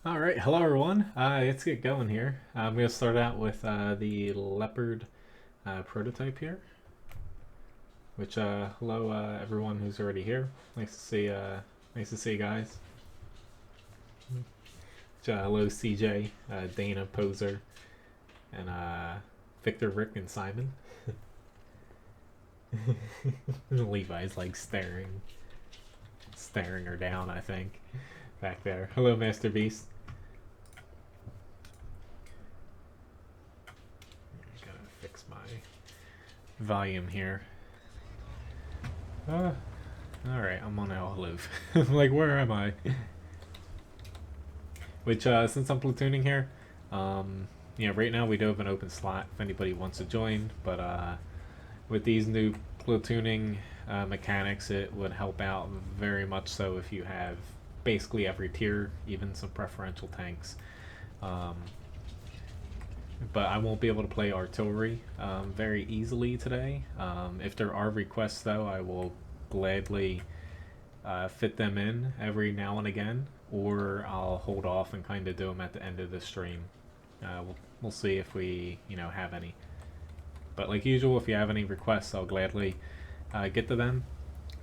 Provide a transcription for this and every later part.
Alright, hello everyone. Let's get going here. I'm going to start out with the Leopard prototype here. Which, hello everyone who's already here. Nice to see you guys. Hello CJ, Dana, Poser, and Victor, Rick, and Simon. Levi's like staring her down, I think, back there. Hello Master Beast. Gotta fix my volume here. Alright, I'm on Aloof. Like, where am I? Which, since I'm platooning here, right now we do have an open slot if anybody wants to join, but with these new platooning mechanics, it would help out very much so if you have basically every tier, even some preferential tanks. Um, but I won't be able to play artillery very easily today. If there are requests, though, I will gladly fit them in every now and again, or I'll hold off and kind of do them at the end of the stream. We'll see if we have any. But like usual, if you have any requests, I'll gladly get to them.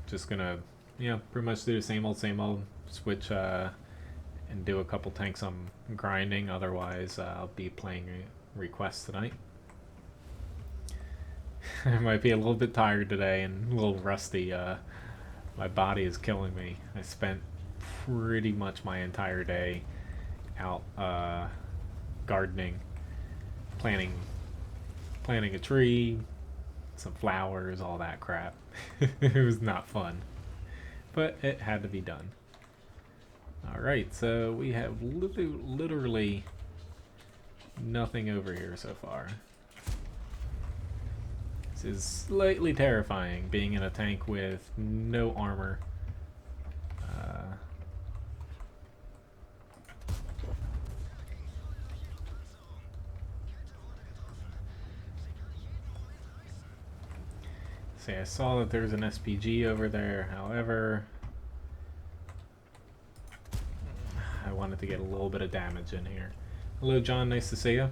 Just gonna pretty much do the same old. Switch and do a couple tanks I'm grinding. Otherwise, I'll be playing requests tonight. I might be a little bit tired today and a little rusty. My body is killing me. I spent pretty much my entire day out gardening, planting a tree, some flowers, all that crap. It was not fun, but it had to be done. Alright, so we have literally nothing over here so far. This is slightly terrifying, being in a tank with no armor. See, I saw that there's an SPG over there, however, I wanted to get a little bit of damage in here. Hello John, nice to see you.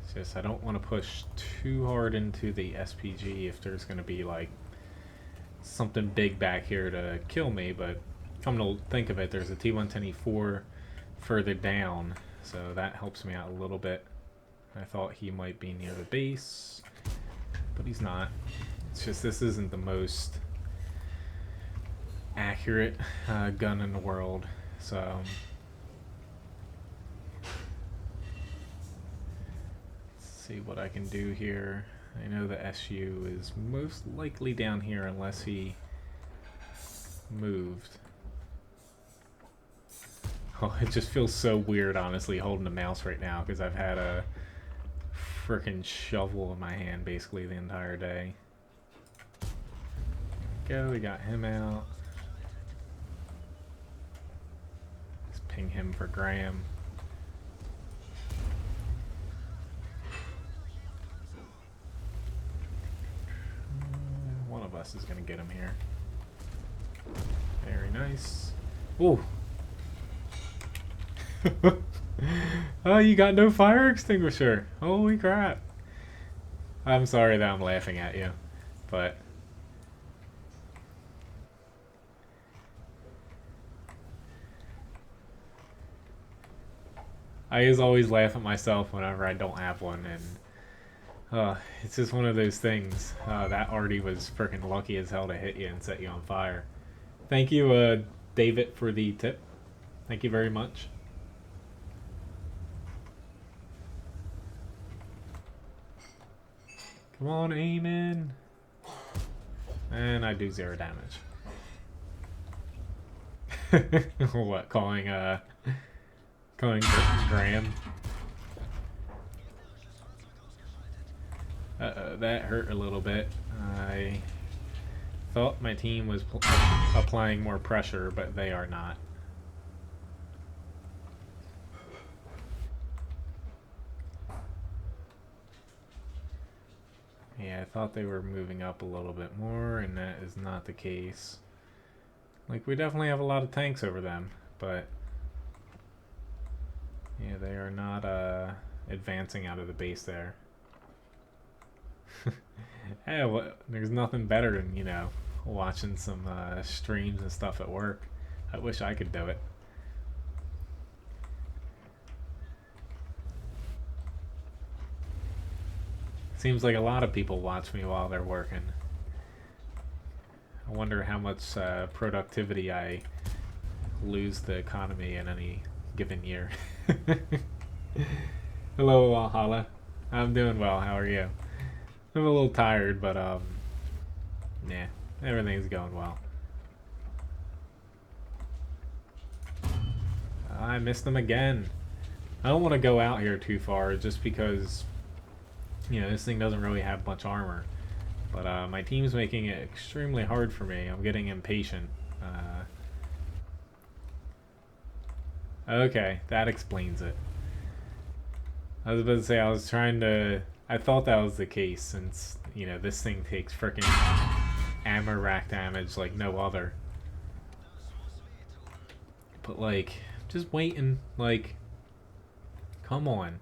It's just I don't want to push too hard into the SPG if there's going to be like something big back here to kill me, but come to think of it, there's a T-110E4 further down, so that helps me out a little bit. I thought he might be near the base, but he's not. It's just this isn't the most accurate gun in the world, so let's see what I can do here. I know the SU is most likely down here unless he moved. Oh, it just feels so weird, honestly, holding the mouse right now because I've had a freaking shovel in my hand basically the entire day. Go, we got him out. Let's ping him for Graham. One of us is gonna get him here. Very nice. Ooh. Oh, you got no fire extinguisher. Holy crap. I'm sorry that I'm laughing at you, but I always laugh at myself whenever I don't have one, and it's just one of those things. That Artie was freaking lucky as hell to hit you and set you on fire. Thank you, David, for the tip. Thank you very much. Come on, aim in. And I do 0 damage. What, calling Graham? Uh-oh, that hurt a little bit. I thought my team was applying more pressure, but they are not. Yeah, I thought they were moving up a little bit more, and that is not the case. Like, we definitely have a lot of tanks over them, but yeah, they are not advancing out of the base there. Hey, there's nothing better than, watching some streams and stuff at work. I wish I could do it. Seems like a lot of people watch me while they're working. I wonder how much productivity I lose the economy in any given year. Hello, Valhalla. I'm doing well. How are you? I'm a little tired, but yeah, everything's going well. I missed them again. I don't want to go out here too far just because, this thing doesn't really have much armor. But my team's making it extremely hard for me. I'm getting impatient. Okay, that explains it. I was about to say, I thought that was the case since, this thing takes freaking armor rack damage like no other. But, like, just waiting. Like, come on.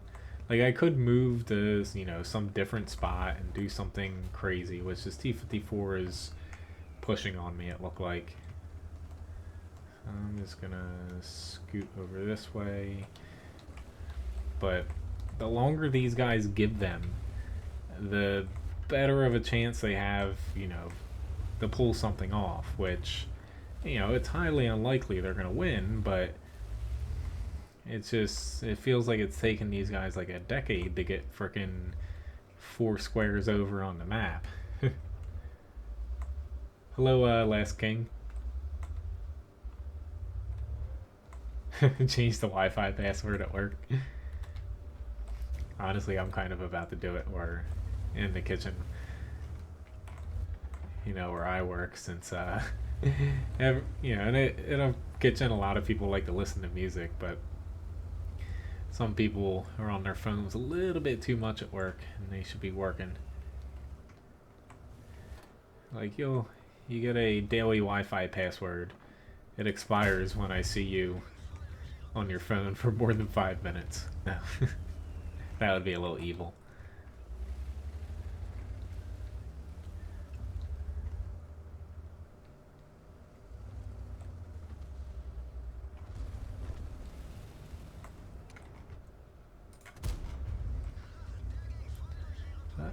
Like, I could move to, some different spot and do something crazy, which is T-54 is pushing on me, it looked like. I'm just gonna scoot over this way. But the longer these guys give them, the better of a chance they have, to pull something off, which, it's highly unlikely they're gonna win, but it feels like it's taken these guys like a decade to get frickin' 4 squares over on the map. Hello, Last King. Change the Wi-Fi password at work. Honestly, I'm kind of about to do it. We're in the kitchen, where I work, since and in a kitchen, a lot of people like to listen to music, but some people are on their phones a little bit too much at work, and they should be working. Like, you get a daily Wi-Fi password. It expires when I see you on your phone for more than 5 minutes. No. That would be a little evil.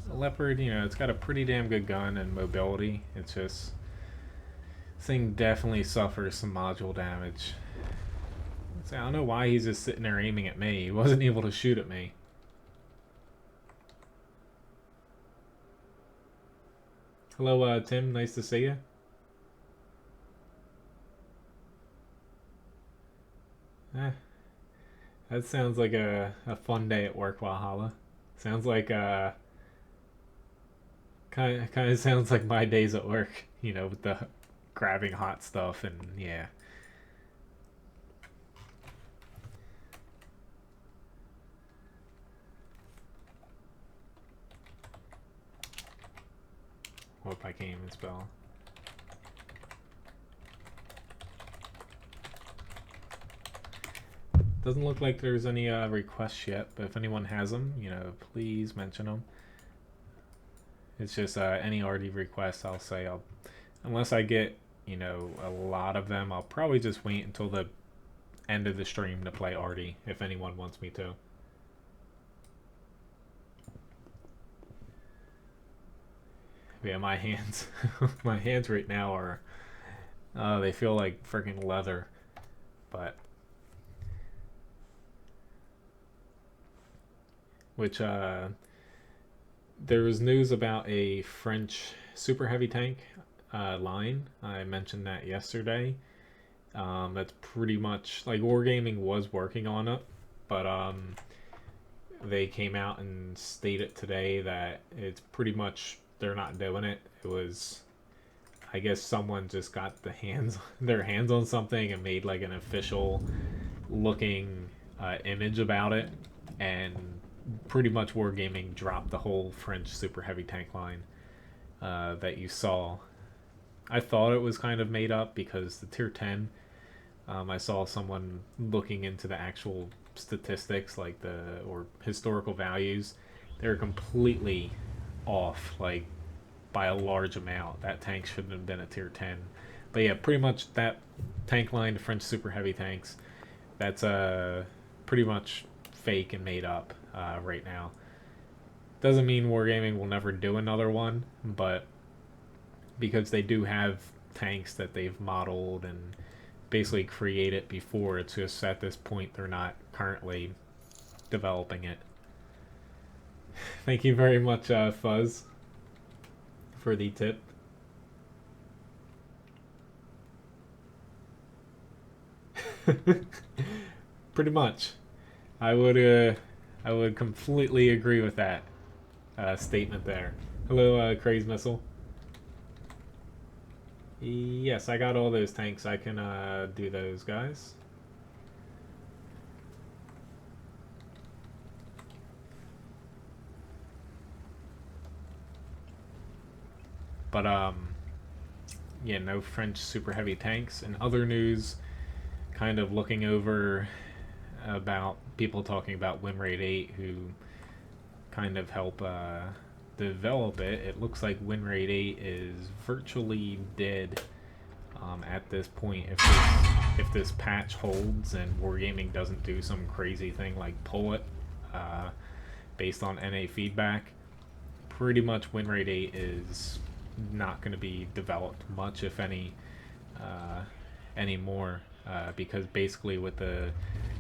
The Leopard, it's got a pretty damn good gun and mobility. It's just, this thing definitely suffers some module damage. I don't know why he's just sitting there aiming at me. He wasn't able to shoot at me. Hello, Tim. Nice to see you. That sounds like a fun day at work, Valhalla. Sounds like kind of sounds like my days at work. With the grabbing hot stuff and yeah. Hope I can't even spell. Doesn't look like there's any requests yet, but if anyone has them, please mention them. It's just any RD requests, I'll say unless I get, a lot of them, I'll probably just wait until the end of the stream to play RD if anyone wants me to. Yeah, my hands, my hands right now are, they feel like freaking leather, but which there was news about a French super heavy tank line. I mentioned that yesterday. That's pretty much like Wargaming was working on it, but they came out and stated today that it's pretty much they're not doing it. It was, I guess, someone just got their hands on something and made like an official looking image about it, and pretty much Wargaming dropped the whole French super heavy tank line that you saw. I thought it was kind of made up because the tier 10, I saw someone looking into the actual statistics, like or historical values. They're completely off, like by a large amount. That tank shouldn't have been a tier 10. But yeah, pretty much that tank line, the French super heavy tanks, that's pretty much fake and made up right now. Doesn't mean Wargaming will never do another one, but because they do have tanks that they've modeled and basically created before, it's just at this point they're not currently developing it. Thank you very much, Fuzz, for the tip. Pretty much. I would completely agree with that statement there. Hello, Craze Missile. Yes, I got all those tanks. I can do those, guys. But yeah, no French super heavy tanks. In other news, kind of looking over about people talking about Win Rate 8 who kind of help develop it. It looks like Win Rate 8 is virtually dead at this point. If this patch holds and Wargaming doesn't do some crazy thing like pull it based on NA feedback, pretty much Win Rate 8 is not going to be developed much, if any, anymore. Because basically with the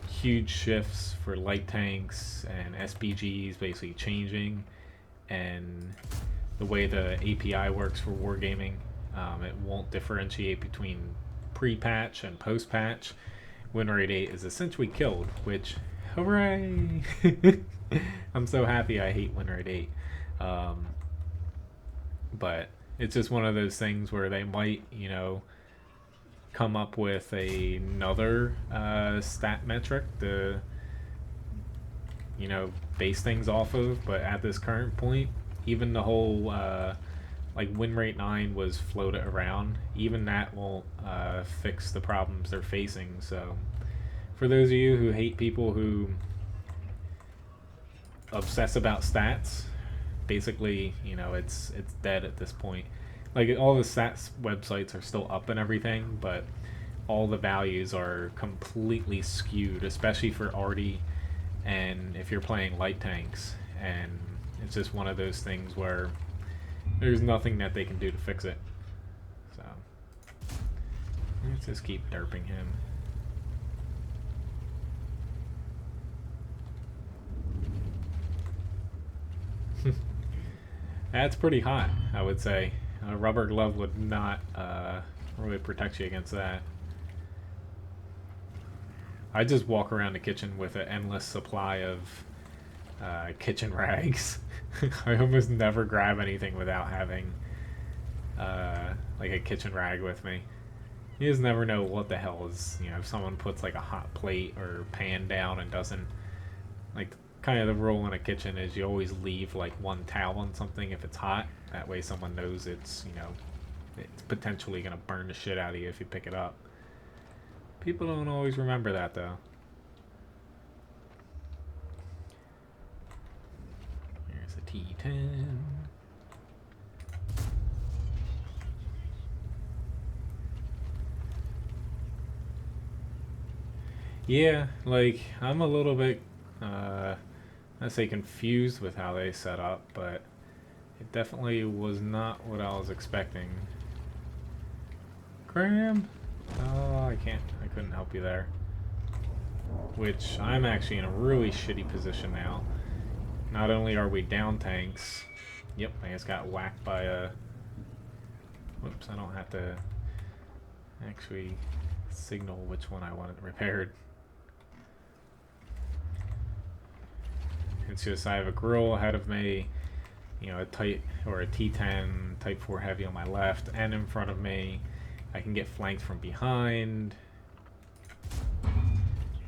huge shifts for light tanks and SPGs basically changing, and the way the API works for Wargaming, it won't differentiate between pre-patch and post-patch. Win Rate 8 is essentially killed, which, hooray! I'm so happy. I hate Win Rate 8. But it's just one of those things where they might, come up with another stat metric to, base things off of. But at this current point, even the whole Win Rate 9 was floated around. Even that won't fix the problems they're facing. So for those of you who hate people who obsess about stats, basically, it's dead at this point. Like, all the stats websites are still up and everything, but all the values are completely skewed, especially for arty and if you're playing light tanks. And it's just one of those things where there's nothing that they can do to fix it. So let's just keep derping him. That's pretty hot, I would say. A rubber glove would not really protect you against that. I just walk around the kitchen with an endless supply of kitchen rags. I almost never grab anything without having a kitchen rag with me. You just never know what the hell is, if someone puts a hot plate or pan down and doesn't, kind of the rule in a kitchen is you always leave one towel on something if it's hot. That way someone knows it's, it's potentially going to burn the shit out of you if you pick it up. People don't always remember that, though. Here's a T10. Yeah, I'm a little bit, I'd say confused with how they set up, but it definitely was not what I was expecting. Graham? Oh, I couldn't help you there. Which, I'm actually in a really shitty position now. Not only are we down tanks, yep, I just got whacked by a... Whoops, I don't have to actually signal which one I wanted repaired. It's just I have a grill ahead of me, a T10 Type 4 Heavy on my left, and in front of me. I can get flanked from behind.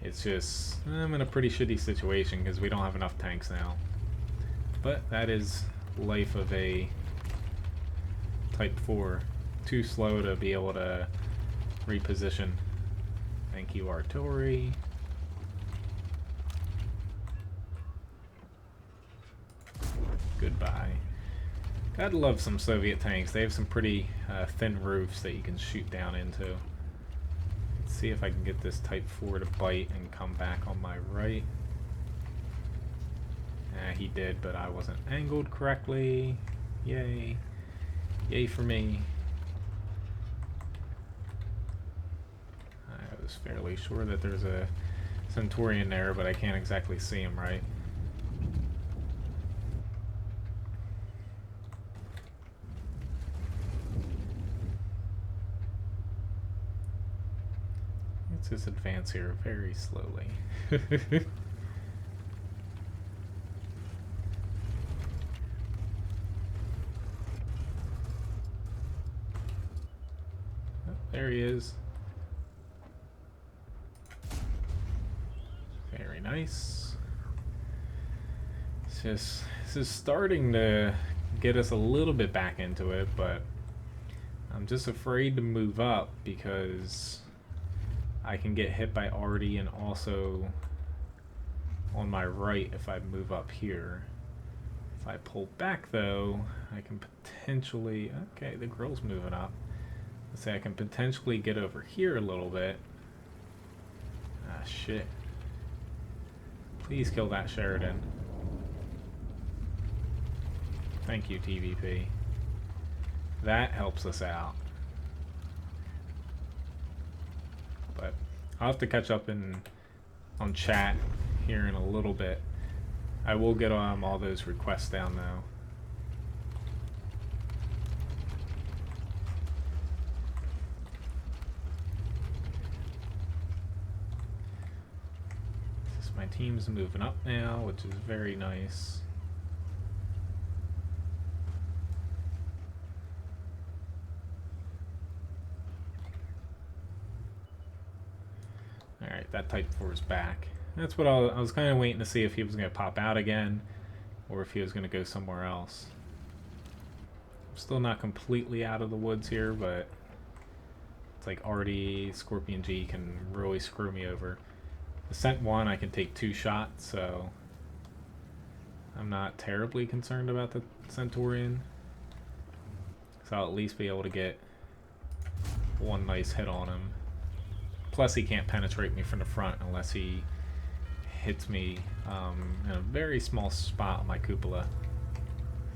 It's just, I'm in a pretty shitty situation because we don't have enough tanks now. But that is life of a Type 4 too slow to be able to reposition. Thank you, artillery. Goodbye. Gotta love some Soviet tanks. They have some pretty thin roofs that you can shoot down into. Let's see if I can get this Type 4 to bite and come back on my right. He did, but I wasn't angled correctly. Yay. Yay for me. I was fairly sure that there's a Centurion there, but I can't exactly see him right. Let's just advance here very slowly. There he is. Very nice. This is starting to get us a little bit back into it, but I'm just afraid to move up because I can get hit by Artie and also on my right if I move up here. If I pull back though, I can potentially... Okay, the grill's moving up. Let's say I can potentially get over here a little bit. Ah, shit. Please kill that Sheridan. Thank you, TVP. That helps us out. But I'll have to catch up on chat here in a little bit. I will get all those requests down though. My team's moving up now, which is very nice. Alright, that Type 4 is back. That's what I was kind of waiting to see if he was going to pop out again or if he was going to go somewhere else. I'm still not completely out of the woods here, but it's like Artie, Scorpion G can really screw me over. The Cent 1 I can take 2 shots, so I'm not terribly concerned about the Centurion. So I'll at least be able to get one nice hit on him. Plus he can't penetrate me from the front unless he hits me in a very small spot on my cupola.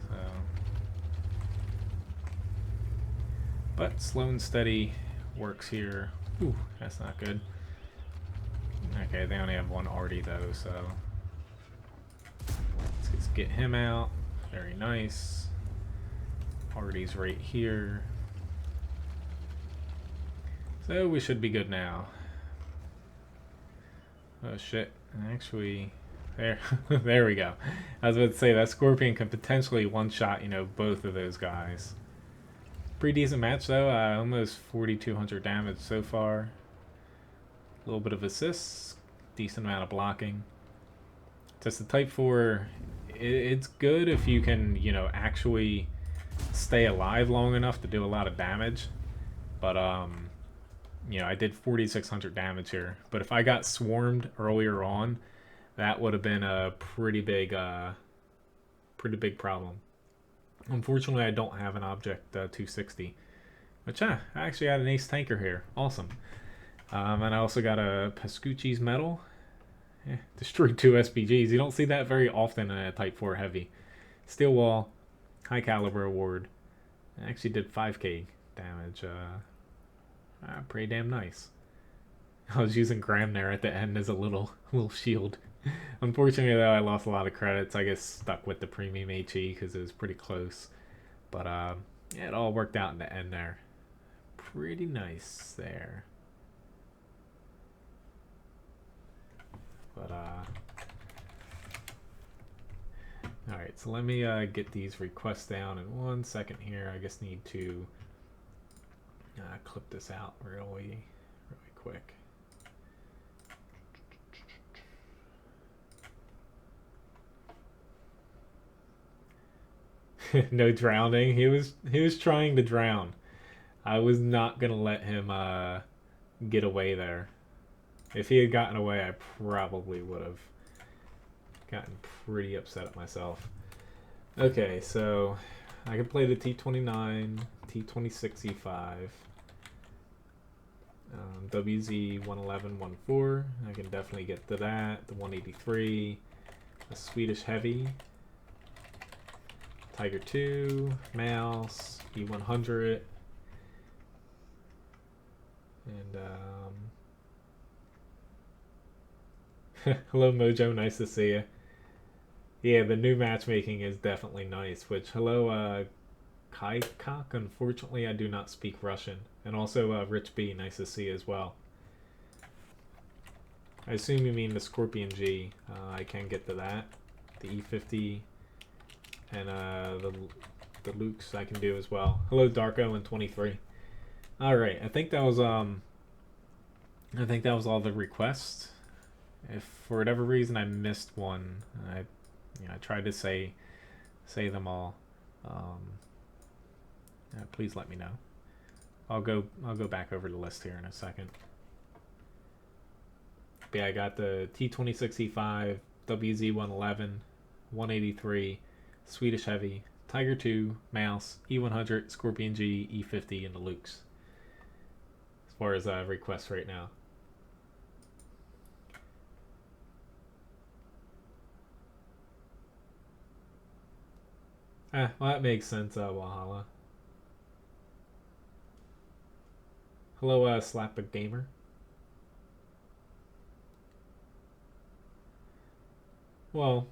So, but slow and steady works here. Ooh, that's not good. Okay, they only have one Artie though, so let's just get him out. Very nice. Artie's right here. So we should be good now. Oh shit. Actually, there there we go. I was about to say that Scorpion can potentially one-shot, you know, both of those guys. Pretty decent match though, almost 4,200 damage so far. A little bit of assists, decent amount of blocking. Just the Type 4, it's good if you can, you know, actually stay alive long enough to do a lot of damage. But, you know, I did 4,600 damage here. But if I got swarmed earlier on, that would have been a pretty big problem. Unfortunately, I don't have an Object 260. But yeah, I actually got an ace tanker here. Awesome. And I also got a Pascucci's medal. Destroyed 2 SPGs. You don't see that very often in a Type 4 heavy. Steel wall, high caliber award. I actually did 5k damage. Pretty damn nice. I was using Graham there at the end as a little shield. Unfortunately though, I lost a lot of credits. I guess stuck with the premium HE because it was pretty close. But yeah, it all worked out in the end there. Pretty nice there. But alright, so let me get these requests down in 1 second here. I just need to clip this out really quick. No drowning. He was trying to drown. I was not gonna let him get away there. If he had gotten away, I probably would have gotten pretty upset at myself. Okay, so I can play the T29, T26E5, WZ 111-14. I can definitely get to that. The 183, the Swedish Heavy, Tiger 2, Mouse, E100, and hello Mojo, nice to see you. Yeah, the new matchmaking is definitely nice. Which, hello, Kaikak. Unfortunately, I do not speak Russian. And also, Rich B, nice to see you as well. I assume you mean the Scorpion G. I can get to that. The E50 and the Lukes I can do as well. Hello, Darko and 23. All right, I think that was all the requests. If for whatever reason I missed one, I tried to say them all. Please let me know. I'll go back over the list here in a second. But yeah, I got the T26E5, WZ111, 183, Swedish Heavy, Tiger 2, Mouse, E100, Scorpion G, E50, and the Lukes. As far as requests right now. Well, that makes sense, Wahala. Hello, Slap a Gamer. Well,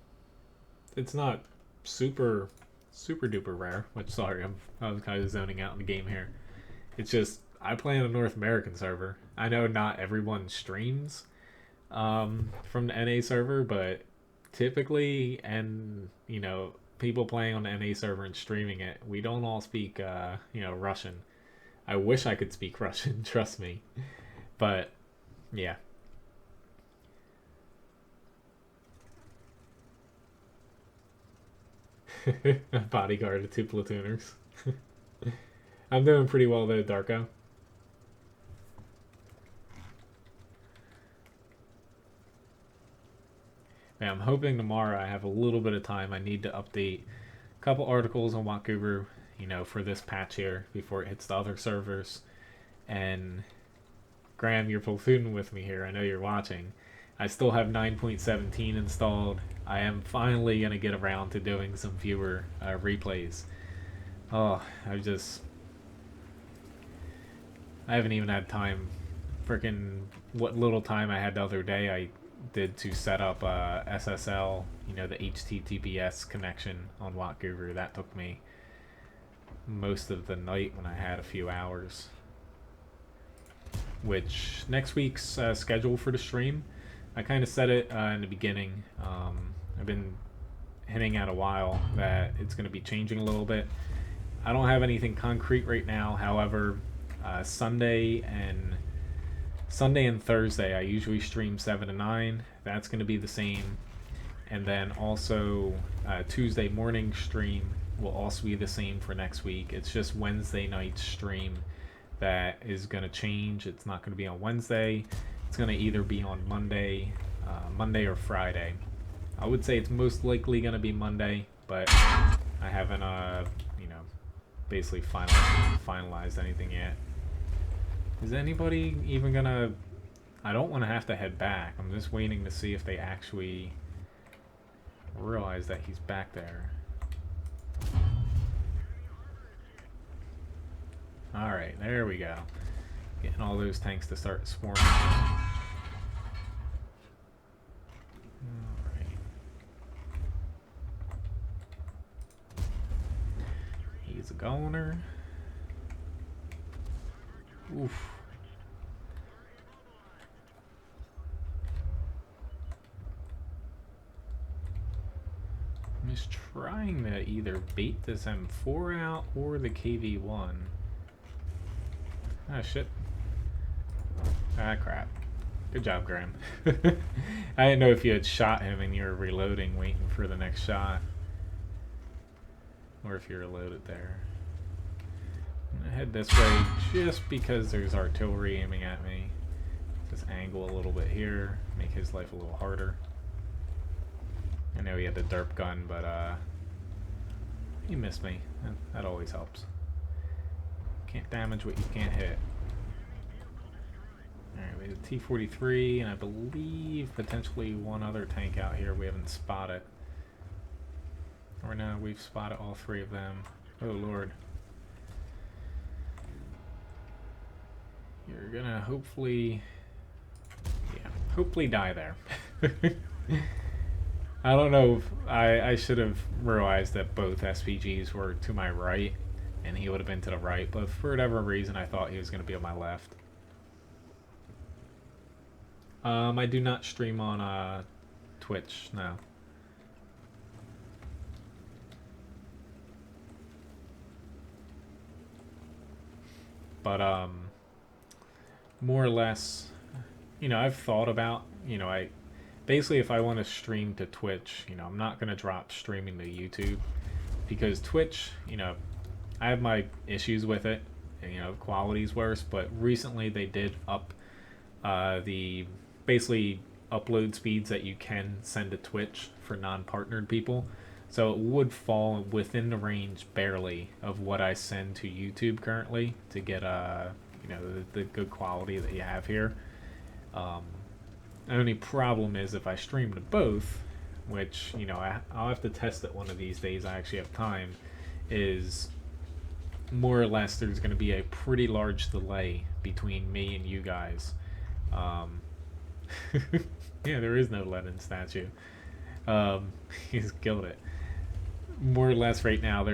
it's not super duper rare, which, sorry, I was kind of zoning out in the game here. It's just, I play on a North American server. I know not everyone streams from the NA server, but typically, and, people playing on the NA server and streaming it, we don't all speak, Russian. I wish I could speak Russian, trust me. But, yeah. A bodyguard of 2 platooners. I'm doing pretty well though, Darko. Yeah, I'm hoping tomorrow I have a little bit of time. I need to update a couple articles on WoT Guru, for this patch here before it hits the other servers. And Graham, you're platooning with me here. I know you're watching. I still have 9.17 installed. I am finally going to get around to doing some viewer replays. Oh, I haven't even had time. Freaking what little time I had the other day I did to set up SSL, the HTTPS connection on WoT Guru. That took me most of the night when I had a few hours. Which, next week's schedule for the stream, I kind of said it in the beginning. I've been hinting at a while that it's going to be changing a little bit. I don't have anything concrete right now. However, Sunday and Thursday I usually stream 7 to 9. That's going to be the same. And then also Tuesday morning stream will also be the same for next week. It's just Wednesday night stream that is going to change. It's not going to be on Wednesday. It's going to either be on Monday or Friday. I would say it's most likely going to be Monday, but I haven't basically finalized anything yet. Is anybody even gonna... I don't want to have to head back. I'm just waiting to see if they actually realize that he's back there. Alright, there we go. Getting all those tanks to start swarming. Alright. He's a goner. Oof. I'm just trying to either bait this M4 out or the KV-1. Ah, shit. Ah, crap. Good job, Graham. I didn't know if you had shot him and you were reloading, waiting for the next shot. Or if you're loaded there. head this way just because there's artillery aiming at me. Just angle a little bit here, make his life a little harder. I know he had the derp gun, but he missed me. That always helps. Can't damage what you can't hit. Alright, we have T-43, and I believe potentially one other tank out here we haven't spotted. Or no, we've spotted all three of them. Oh lord. You're gonna hopefully die there. I don't know if I should have realized that both SPGs were to my right and he would have been to the right, but for whatever reason I thought he was going to be on my left. I do not stream on Twitch, no. But more or less, you know, I've thought about, you know, basically if I want to stream to Twitch, you know, I'm not going to drop streaming to YouTube because Twitch, you know, I have my issues with it, and, you know, quality's worse, but recently they did up the basically upload speeds that you can send to Twitch for non-partnered people. So it would fall within the range barely of what I send to YouTube currently to get you know, the good quality that you have here. The only problem is if I stream to both, which, you know, I'll have to test it one of these days, I actually have time, is more or less there's going to be a pretty large delay between me and you guys. Yeah, there is no Lenin statue. He's killed it. More or less right now,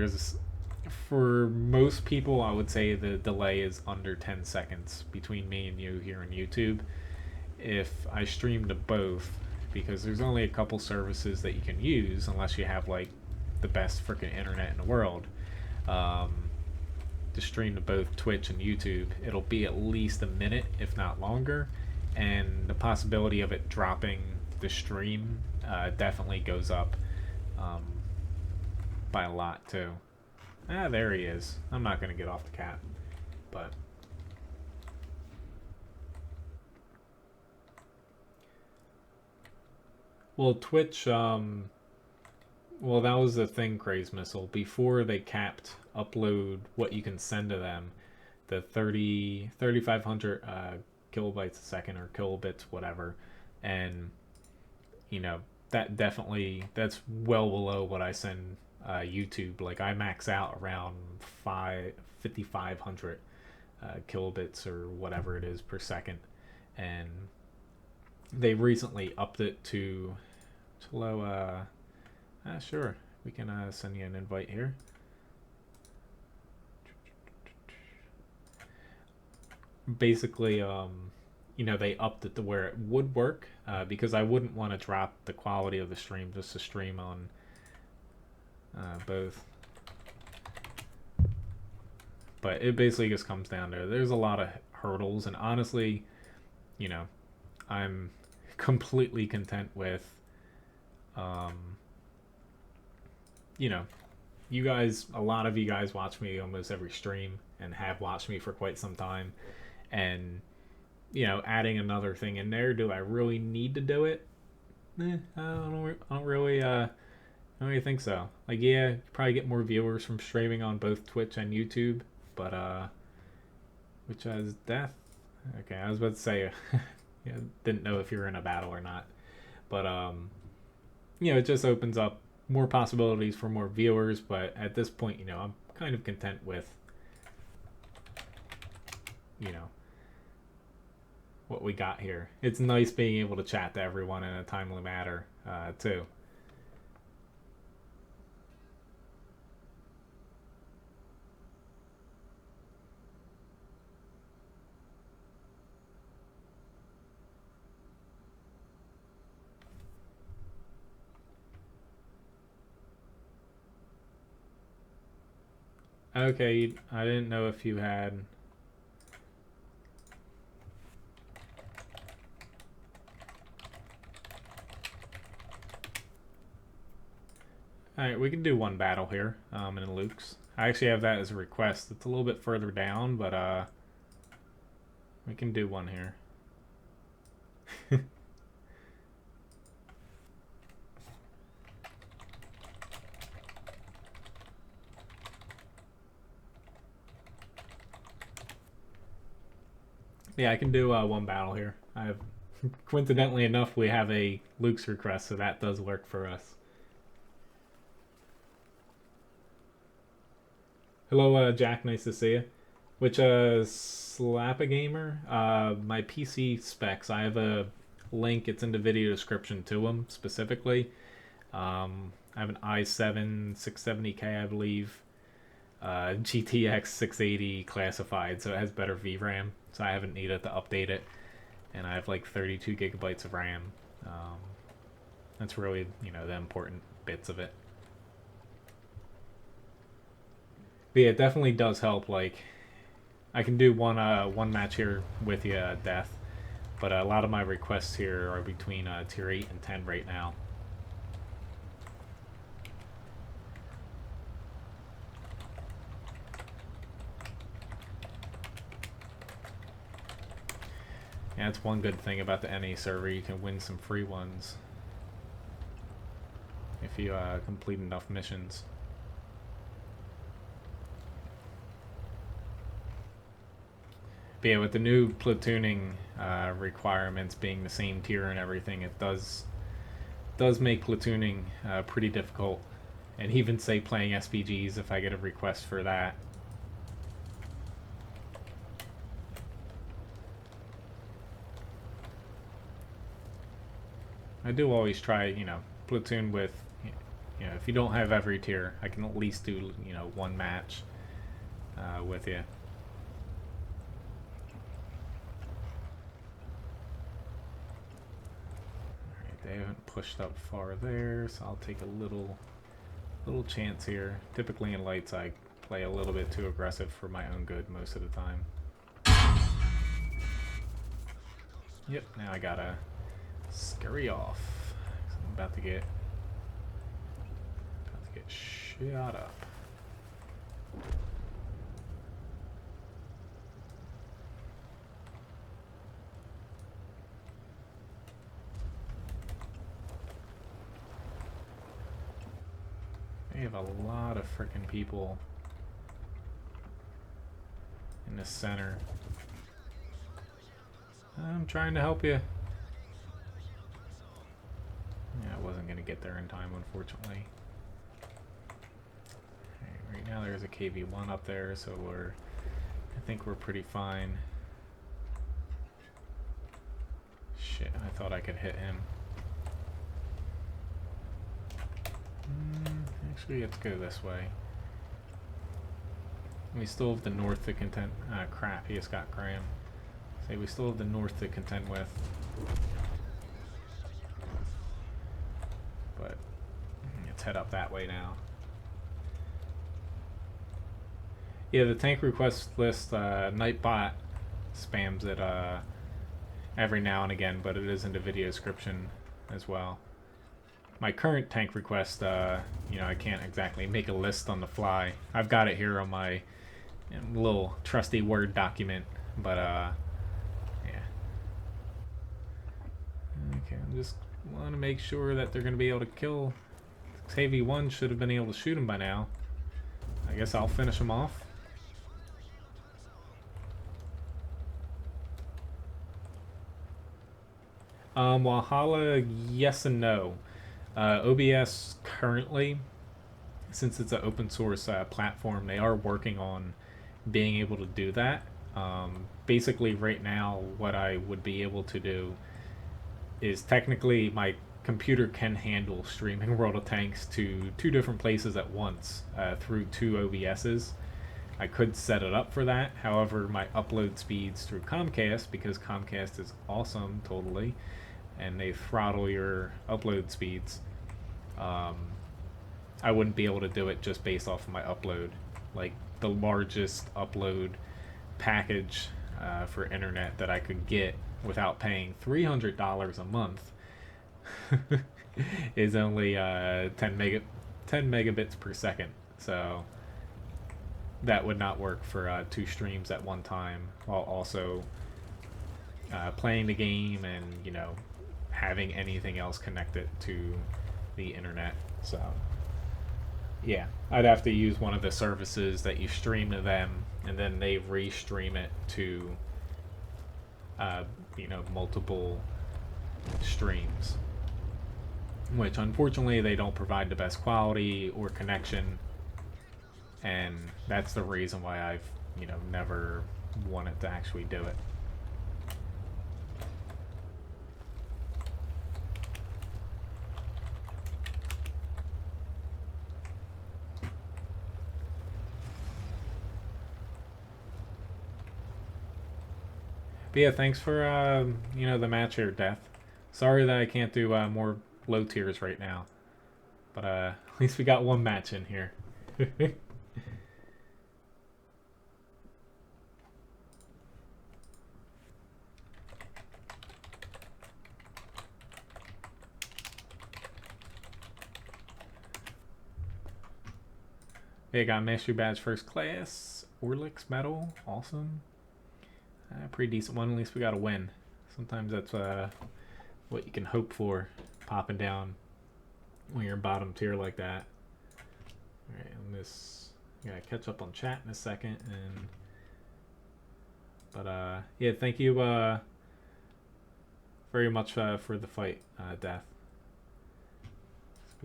for most people, I would say the delay is under 10 seconds between me and you here on YouTube. If I stream to both, because there's only a couple services that you can use unless you have like the best freaking internet in the world, to stream to both Twitch and YouTube, it'll be at least a minute, if not longer, and the possibility of it dropping the stream definitely goes up by a lot too. Ah, there he is. I'm not going to get off the cat, but well, Twitch, well, that was the thing, Craze Missile. Before they capped upload what you can send to them, the 3,500 kilobytes a second or kilobits, whatever, and, you know, that's well below what I send YouTube. Like, I max out around 5,500 kilobits or whatever it is per second, and they recently upped it to low. Sure, we can send you an invite here. Basically, you know, they upped it to where it would work, because I wouldn't want to drop the quality of the stream just to stream on both. But it basically just comes down to there's a lot of hurdles, and honestly, you know, I'm completely content with, you know, you guys, a lot of you guys watch me almost every stream and have watched me for quite some time, and, you know, adding another thing in there, do I really need to do it? I don't really think so. Like, yeah, you probably get more viewers from streaming on both Twitch and YouTube, but which has death. Okay, I was about to say, yeah, didn't know if you were in a battle or not, but you know, it just opens up more possibilities for more viewers. But at this point, you know, I'm kind of content with, you know, what we got here. It's nice being able to chat to everyone in a timely manner too. Okay, I didn't know if you had... Alright, we can do one battle here in Luke's. I actually have that as a request. It's a little bit further down, but we can do one here. Yeah, I can do one battle here. I have, coincidentally enough, we have a Luke's request, so that does work for us. Hello, Jack. Nice to see you. Which Slap a Gamer? My PC specs. I have a link. It's in the video description to them specifically. I have an i7 670K, I believe. GTX 680 classified, so it has better VRAM. So I haven't needed to update it, and I have like 32 gigabytes of RAM. That's really, the important bits of it. But yeah, it definitely does help. Like, I can do one match here with you, Death, but a lot of my requests here are between tier 8 and 10 right now. Yeah, that's one good thing about the NA server. You can win some free ones if you complete enough missions. But yeah, with the new platooning requirements being the same tier and everything, it does make platooning pretty difficult. And even say playing SPGs if I get a request for that. I do always try, platoon with, if you don't have every tier, I can at least do, one match with you. Alright, they haven't pushed up far there, so I'll take a little chance here. Typically in lights, I play a little bit too aggressive for my own good most of the time. Yep, now I gotta scurry off. I'm about to get shot up. They have a lot of freaking people in the center. I'm trying to help you. Yeah, I wasn't going to get there in time, unfortunately. Okay, right now there's a KV-1 up there, so I think we're pretty fine. Shit, I thought I could hit him. Actually, let's go this way. We still have the north to contend. Crap, he just got Graham. Say we still have the north to contend with. But let's head up that way now. Yeah, the tank request list, Nightbot spams it every now and again, but it is in the video description as well. My current tank request, I can't exactly make a list on the fly. I've got it here on my little trusty Word document, but yeah. Okay, I just want to make sure that they're going to be able to kill. KV-1 should have been able to shoot him by now. I guess I'll finish him off. Valhalla, yes and no. OBS currently, since it's an open source platform, they are working on being able to do that. Basically right now what I would be able to do is technically my computer can handle streaming World of Tanks to 2 different places at once through 2 OBSs. I could set it up for that. However, my upload speeds through Comcast, because Comcast is awesome totally, and they throttle your upload speeds, I wouldn't be able to do it just based off of my upload. Like, the largest upload package for internet that I could get without paying $300 a month is only 10 megabits per second. So that would not work for 2 streams at one time while also playing the game and, you know, having anything else connected to the internet. So yeah, I'd have to use one of the services that you stream to them, and then they restream it to you know, multiple streams, which unfortunately they don't provide the best quality or connection, and that's the reason why I've, you know, never wanted to actually do it. But yeah, thanks for you know, the match here, Death. Sorry that I can't do more low tiers right now, but at least we got one match in here. Hey, got Mastery Badge First Class, Orlix Medal, awesome. Pretty decent one, at least we got a win. Sometimes that's what you can hope for, popping down when you're bottom tier like that. Alright, on this, I gotta catch up on chat in a second, and but yeah, thank you very much for the fight, Death.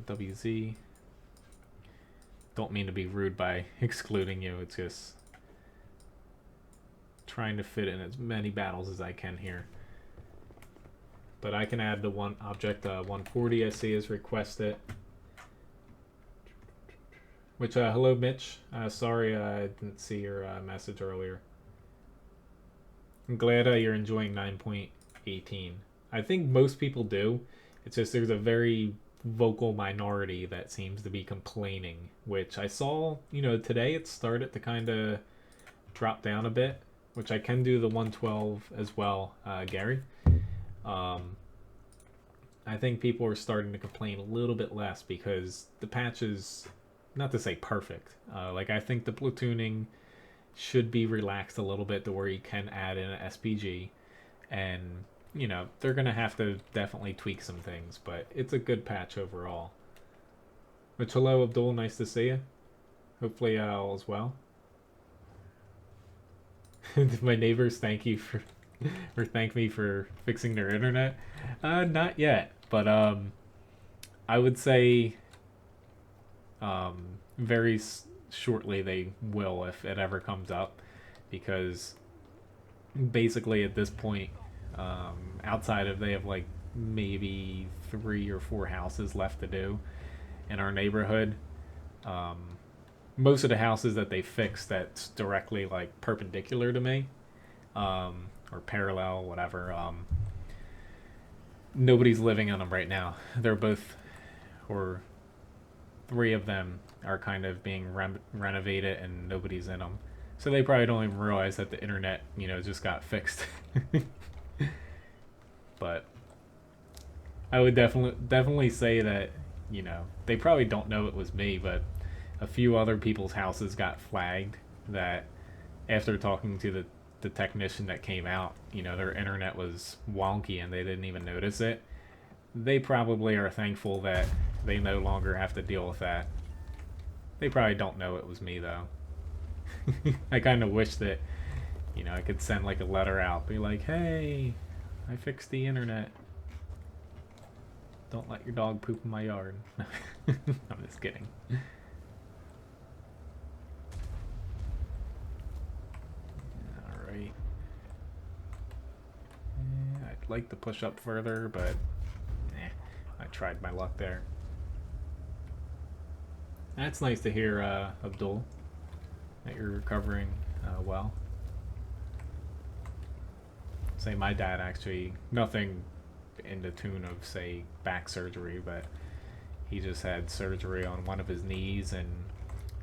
WZ. Don't mean to be rude by excluding you, it's just trying to fit in as many battles as I can here. But I can add the one object 140 I see is requested. Which, hello Mitch. Sorry I didn't see your message earlier. I'm glad you're enjoying 9.18. I think most people do. It's just there's a very vocal minority that seems to be complaining, which I saw, you know, today it started to kind of drop down a bit, which I can do the 112 as well, Gary. I think people are starting to complain a little bit less because the patch is, not to say perfect, like I think the platooning should be relaxed a little bit to where you can add in an SPG, and you know, they're gonna have to definitely tweak some things, but it's a good patch overall. Which, hello Abdul, nice to see you. Hopefully all is well. My neighbors thank you for or thank me for fixing their internet. Not yet, but I would say very shortly they will, if it ever comes up, because basically at this point, outside of, they have like maybe 3 or 4 houses left to do in our neighborhood. Most of the houses that they fixed that's directly like perpendicular to me, or parallel, whatever, nobody's living on them right now. They're both, or 3 of them are kind of being renovated and nobody's in them. So they probably don't even realize that the internet, you know, just got fixed. But I would definitely say that, you know, they probably don't know it was me, but a few other people's houses got flagged that after talking to the technician that came out, you know, their internet was wonky and they didn't even notice it. They probably are thankful that they no longer have to deal with that. They probably don't know it was me though. I kind of wish that, you know, I could send like a letter out, be like, hey, I fixed the internet. Don't let your dog poop in my yard. I'm just kidding. Alright. I'd like to push up further, but I tried my luck there. That's nice to hear, Abdul, that you're recovering well. Say my dad actually, nothing in the tune of, say, back surgery, but he just had surgery on one of his knees, and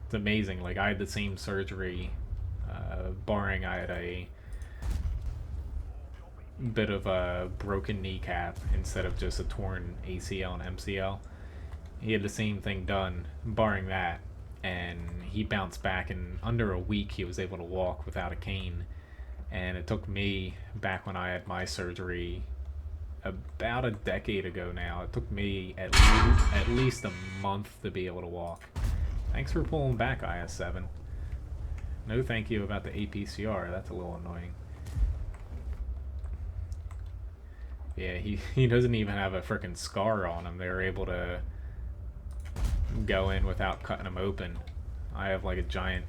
it's amazing. Like, I had the same surgery, barring I had a bit of a broken kneecap instead of just a torn ACL and MCL. He had the same thing done, barring that, and he bounced back in under a week. He was able to walk without a cane, and it took me, back when I had my surgery about a decade ago now, it took me at least a month to be able to walk. Thanks for pulling back, IS7. No thank you about the APCR, that's a little annoying. Yeah, he doesn't even have a freaking scar on him. They were able to go in without cutting him open. I have like a giant,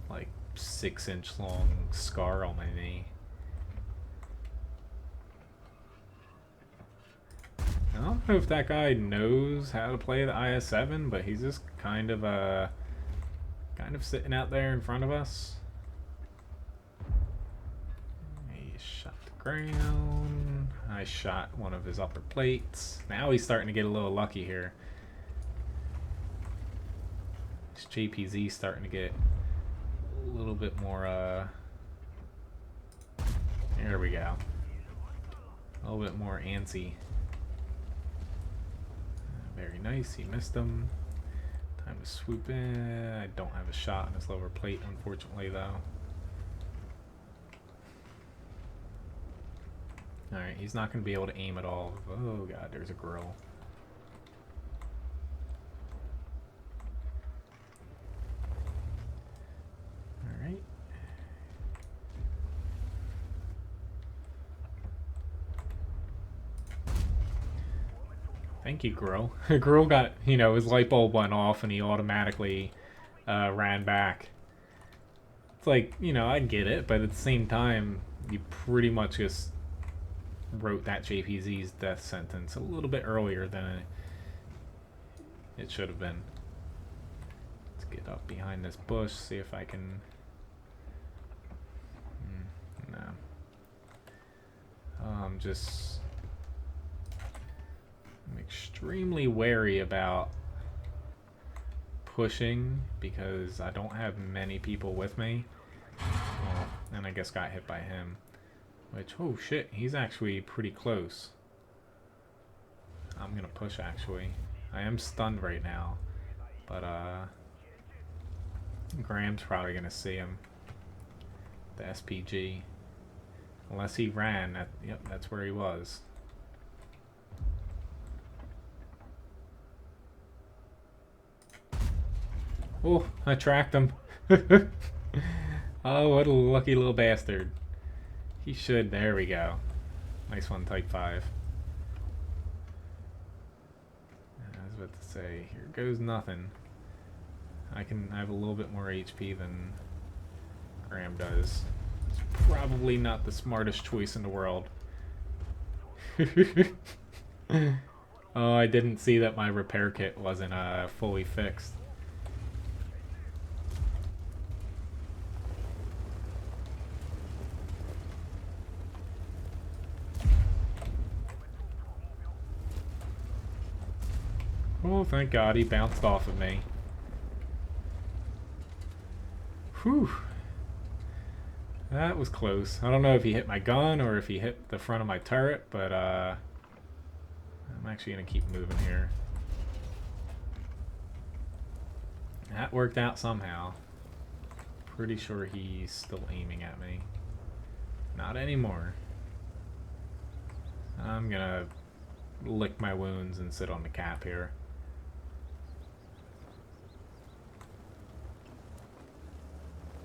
like 6-inch long scar on my knee. I don't know if that guy knows how to play the IS-7, but he's just kind of sitting out there in front of us. He shot the ground. I shot one of his upper plates. Now he's starting to get a little lucky here. This JPZ starting to get a little bit more, there we go. A little bit more antsy. Very nice, he missed him. Time to swoop in. I don't have a shot on his lower plate, unfortunately, though. Alright, he's not going to be able to aim at all. Oh god, there's a grill. Alright. Thank you, Grill. Grill got, you know, his light bulb went off and he automatically ran back. It's like, you know, I get it, but at the same time, you pretty much just wrote that JPZ's death sentence a little bit earlier than it should have been. Let's get up behind this bush, see if I can... no. I'm extremely wary about pushing because I don't have many people with me. Well, and I guess got hit by him. Which, oh shit, he's actually pretty close. I'm gonna push actually. I am stunned right now. But Graham's probably gonna see him. The SPG. Unless he ran, yep, that's where he was. Oh, I tracked him. Oh, what a lucky little bastard. He should, there we go. Nice one, Type 5. I was about to say, here goes nothing. I have a little bit more HP than Graham does. It's probably not the smartest choice in the world. Oh, I didn't see that my repair kit wasn't fully fixed. Oh, thank God he bounced off of me. Whew. That was close. I don't know if he hit my gun or if he hit the front of my turret, but I'm actually going to keep moving here. That worked out somehow. Pretty sure he's still aiming at me. Not anymore. I'm going to lick my wounds and sit on the cap here.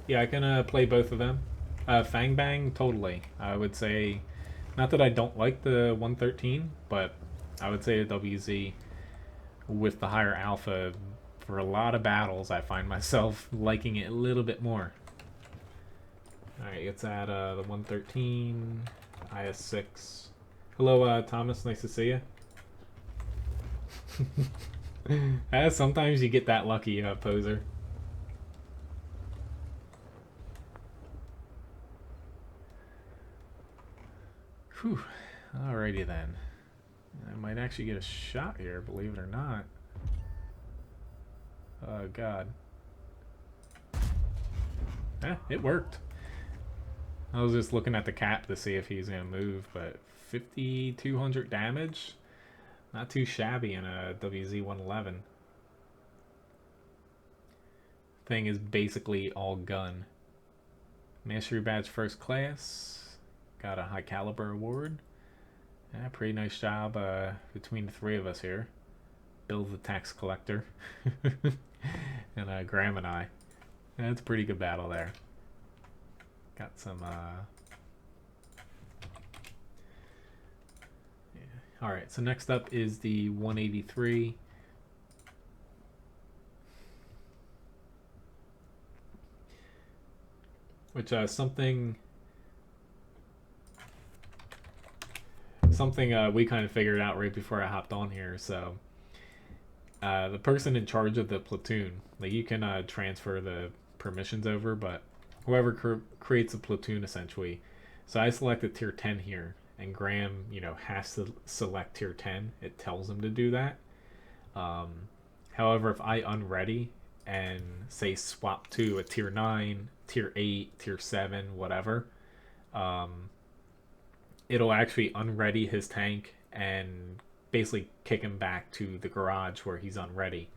Yeah, I can play both of them. Fang Bang, totally. I would say, not that I don't like the 113, but I would say the WZ with the higher alpha, for a lot of battles, I find myself liking it a little bit more. Alright, it's at the 113, IS-6. Hello, Thomas, nice to see you. Sometimes you get that lucky, poser. Whew. Alrighty then. I might actually get a shot here, believe it or not. Oh god. It worked. I was just looking at the cap to see if he's gonna move, but 5,200 damage? Not too shabby in a WZ-111. thing is basically all gun. Mastery badge first class. Got a high caliber award. Yeah, pretty nice job between the three of us here. Bill the tax collector. And Graham and I. Yeah, it's a pretty good battle there. Got some yeah. Alright, so next up is the 183. Which something we kind of figured out right before I hopped on here. So the person in charge of the platoon, like, you can transfer the permissions over, but whoever creates a platoon essentially. So I selected tier 10 here, and Graham, has to select tier 10. It tells him to do that. However, if I unready and say swap to a tier 9, tier 8, tier 7, whatever, it'll actually unready his tank and basically kick him back to the garage where he's unready.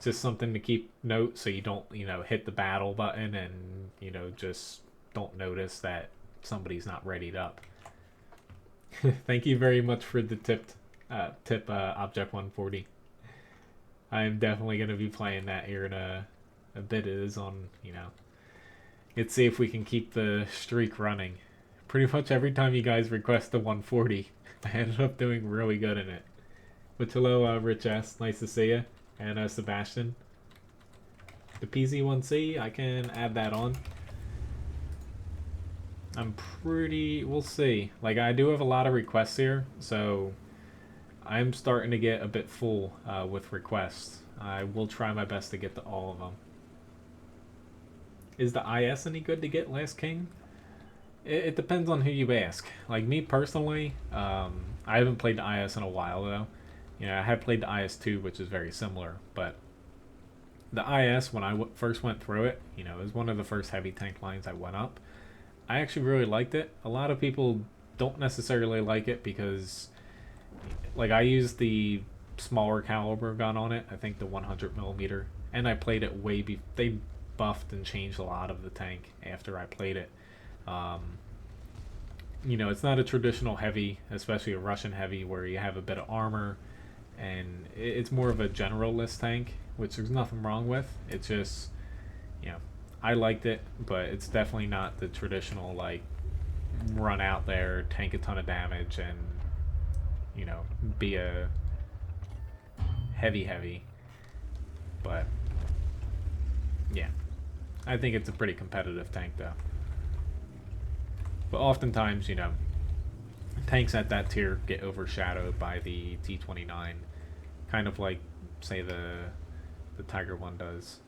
Just something to keep note, so you don't, hit the battle button and, just don't notice that somebody's not readied up. Thank you very much for the tip, Object 140. I'm definitely going to be playing that here in a bit. It is on, let's see if we can keep the streak running. Pretty much every time you guys request the 140, I ended up doing really good in it. But hello, Rich S. Nice to see you. And Sebastian. The PZ1C, I can add that on. We'll see. Like, I do have a lot of requests here, so I'm starting to get a bit full with requests. I will try my best to get to all of them. Is the IS any good to get Last King? It depends on who you ask. Like, me personally, I haven't played the IS in a while, though. I had played the IS-2, which is very similar, but the IS, when I first went through it, it was one of the first heavy tank lines I went up. I actually really liked it. A lot of people don't necessarily like it because, like, I used the smaller caliber gun on it, I think the 100mm, and I played it they buffed and changed a lot of the tank after I played it. It's not a traditional heavy, especially a Russian heavy, where you have a bit of armor, and it's more of a generalist tank, which there's nothing wrong with. It's just, I liked it, but it's definitely not the traditional, like, run out there, tank a ton of damage, and, be a heavy. But, yeah. I think it's a pretty competitive tank, though. But oftentimes, tanks at that tier get overshadowed by the T-29, kind of like, say, the Tiger 1 does.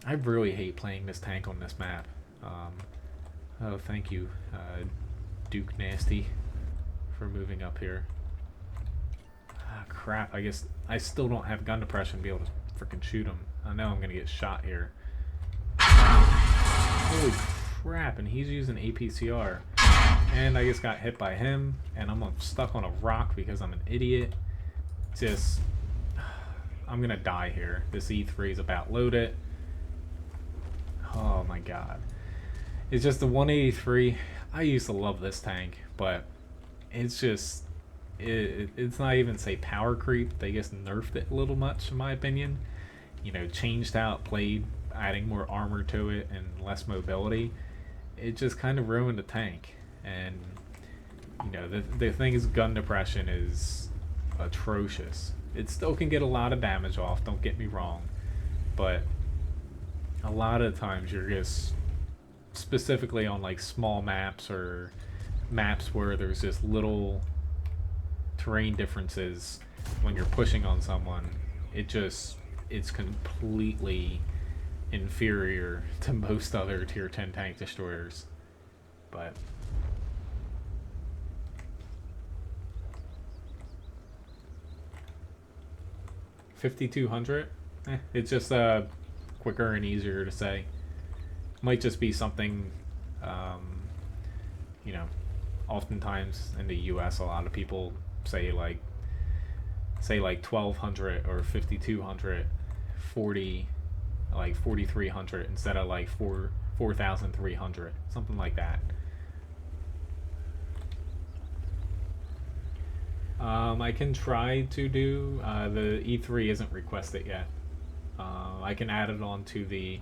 I really hate playing this tank on this map. Oh, thank you, Duke Nasty, for moving up here. Ah, crap, I guess I still don't have gun depression to be able to freaking shoot him. I know I'm going to get shot here. Holy crap, and he's using APCR. And I just got hit by him, and I'm stuck on a rock because I'm an idiot. I'm gonna die here. This E3 is about loaded. Oh my god. It's just the 183. I used to love this tank, but it's just, it's not even, say, power creep. They just nerfed it a little much, in my opinion. Changed how it played, adding more armor to it and less mobility. It just kind of ruined the tank. And the thing is, gun depression is atrocious. It still can get a lot of damage off, don't get me wrong, but a lot of times you're just, specifically on like small maps or maps where there's just little terrain differences, when you're pushing on someone, it's completely inferior to most other tier 10 tank destroyers. But 5200, it's just quicker and easier to say. Might just be something, oftentimes in the US a lot of people say like 1200 or 5200 40 like 4,300 instead of like 4,300, something like that. I can try to do the E3 isn't requested yet. I can add it on to the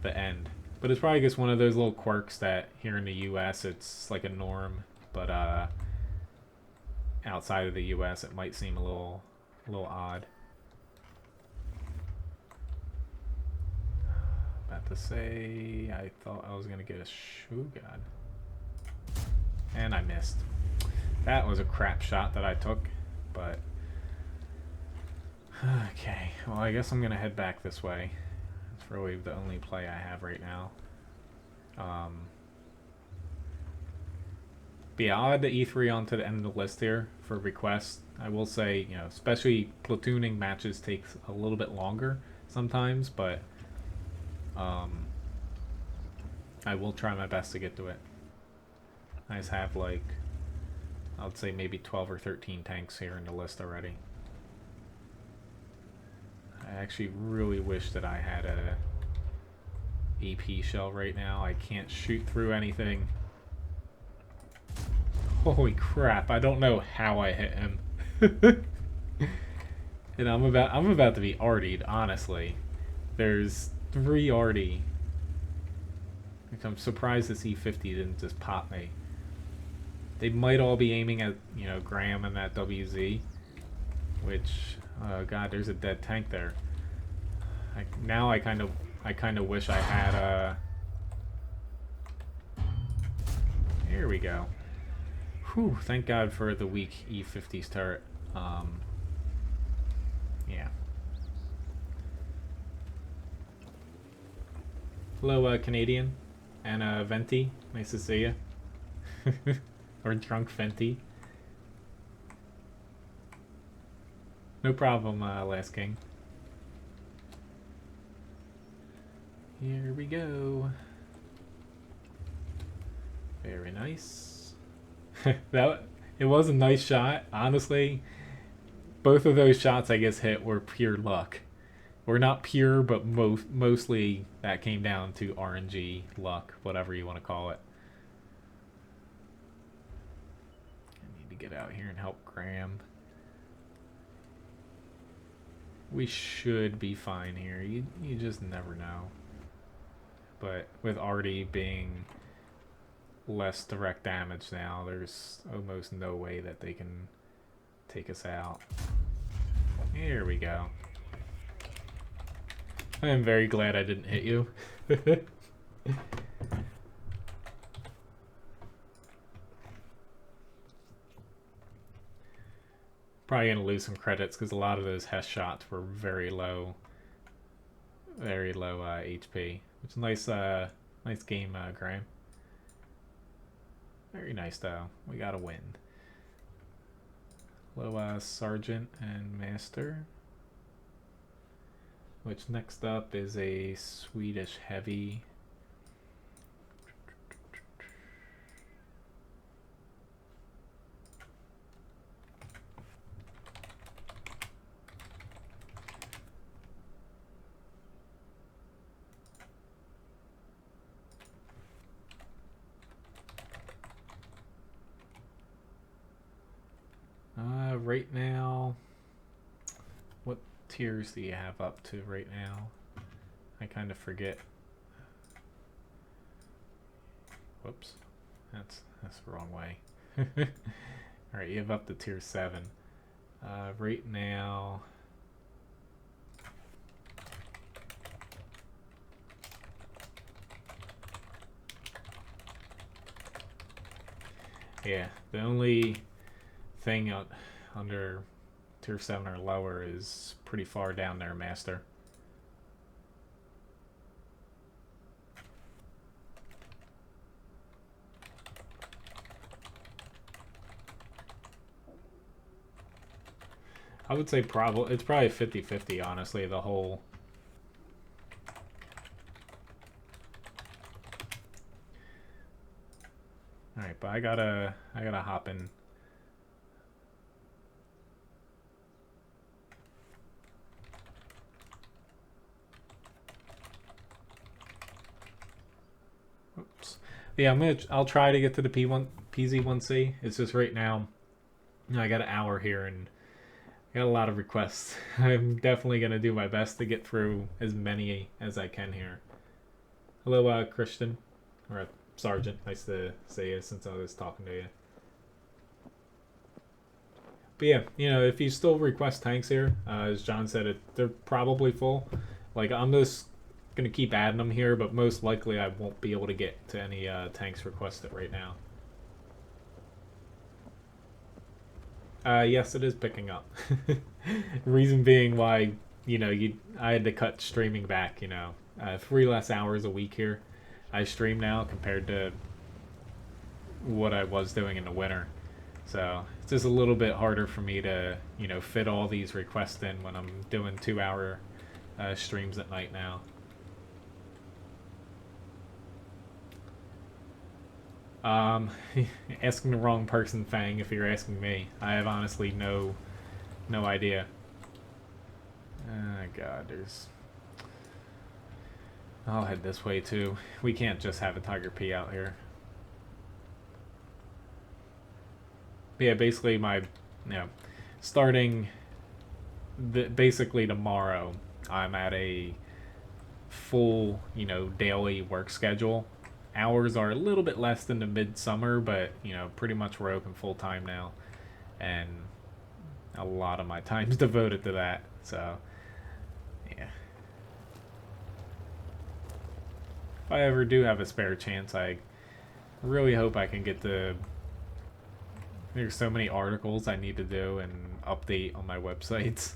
end, but it's probably just one of those little quirks that here in the U.S. it's like a norm, but outside of the U.S. it might seem a little odd. About to say, I thought I was gonna get a God, and I missed. That was a crap shot that I took, but okay. Well, I guess I'm gonna head back this way. It's really the only play I have right now. But yeah, I'll add the E3 onto the end of the list here for requests. I will say, you know, especially platooning matches takes a little bit longer sometimes, but I will try my best to get to it. I just have like, I'd say maybe 12 or 13 tanks here in the list already. I actually really wish that I had a EP shell right now. I can't shoot through anything. Holy crap, I don't know how I hit him. And I'm about to be artied, honestly. There's 3 arty. I'm surprised this E50 didn't just pop me. They might all be aiming at, you know, Graham and that WZ, which, oh god, there's a dead tank there. Now I kind of wish I had here we go. Whew, thank god for the weak E50's turret. Yeah. Hello, Canadian and Venti. Nice to see you. Or drunk Fenty. No problem, Last King. Here we go. Very nice. It was a nice shot. Honestly, both of those shots I guess hit were pure luck. Or not pure, but mostly that came down to RNG, luck, whatever you want to call it. Get out here and help Graham. We should be fine here. You just never know. But with Artie being less direct damage now, there's almost no way that they can take us out. Here we go. I am very glad I didn't hit you. Probably gonna lose some credits because a lot of those Hess shots were very low HP. Which is nice, nice game, Graham. Very nice though. We got a win. Hello, Sergeant and Master. Which next up is a Swedish heavy. Right now, what tiers do you have up to right now? I kind of forget. Whoops, that's the wrong way. All right, you have up to tier 7. Right now, yeah, the only thing under tier 7 or lower is pretty far down there, Master. I would say it's probably 50-50, honestly, the whole. Alright, but I gotta hop in. Yeah, I'll try to get to the PZ1C. It's just right now, I got an hour here and I got a lot of requests. I'm definitely gonna do my best to get through as many as I can here. Hello, Christian, or Sergeant. Nice to see you since I was talking to you. But yeah, if you still request tanks here, as John said, they're probably full. Like, I'm just gonna keep adding them here, but most likely I won't be able to get to any tanks requested right now. Yes, it is picking up. Reason being why I had to cut streaming back. 3 less hours a week here. I stream now compared to what I was doing in the winter. So it's just a little bit harder for me to fit all these requests in when I'm doing 2-hour streams at night now. Asking the wrong person, Fang, if you're asking me. I have honestly no idea. Oh god, I'll head this way too. We can't just have a Tiger P out here. But yeah, basically starting basically tomorrow, I'm at a full, daily work schedule. Hours are a little bit less than the midsummer, but pretty much we're open full time now, and a lot of my time's devoted to that. So yeah, if I ever do have a spare chance, I really hope I can get the. There's so many articles I need to do and update on my websites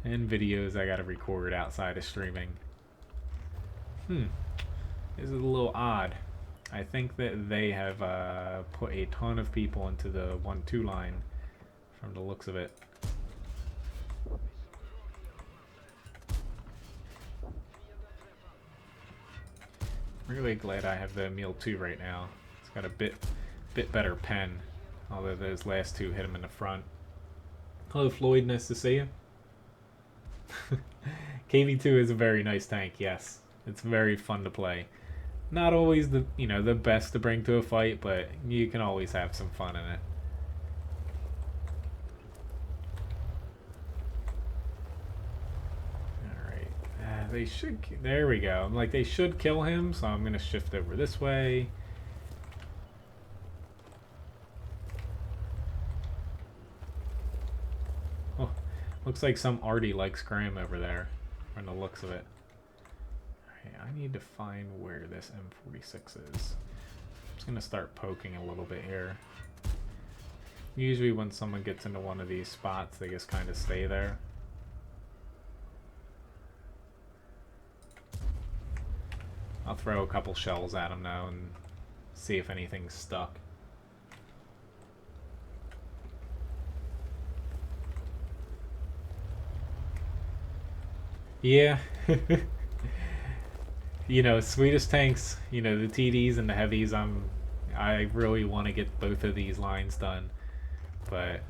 and videos I gotta record outside of streaming. This is a little odd. I think that they have put a ton of people into the 1-2 line from the looks of it. Really glad I have the Meal 2 right now. It's got a bit better pen, although those last two hit him in the front. Hello Floyd, nice to see you. KV2 is a very nice tank, yes. It's very fun to play. Not always the best to bring to a fight, but you can always have some fun in it. Alright. They should... There we go. I'm like, they should kill him, so I'm going to shift over this way. Oh, looks like some arty likes Graham over there, from the looks of it. I need to find where this M46 is. I'm just going to start poking a little bit here. Usually when someone gets into one of these spots, they just kind of stay there. I'll throw a couple shells at them now and see if anything's stuck. Yeah. Swedish tanks, the TDs and the heavies, I really want to get both of these lines done. But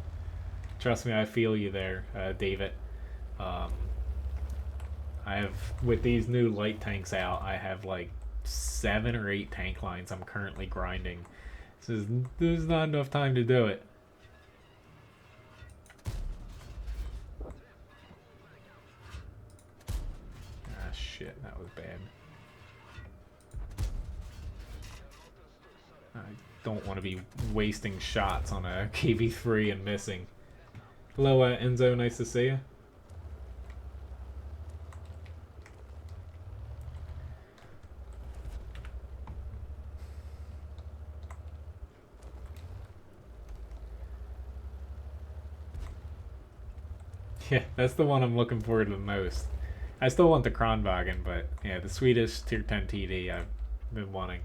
trust me, I feel you there, David. I have, with these new light tanks out, I have like 7 or 8 tank lines I'm currently grinding. So there's not enough time to do it. Ah, shit, that was bad. I don't want to be wasting shots on a KV3 and missing. Hello, Enzo, nice to see you. Yeah, that's the one I'm looking forward to the most. I still want the Kronwagen, but yeah, the Swedish Tier 10 TD I've been wanting.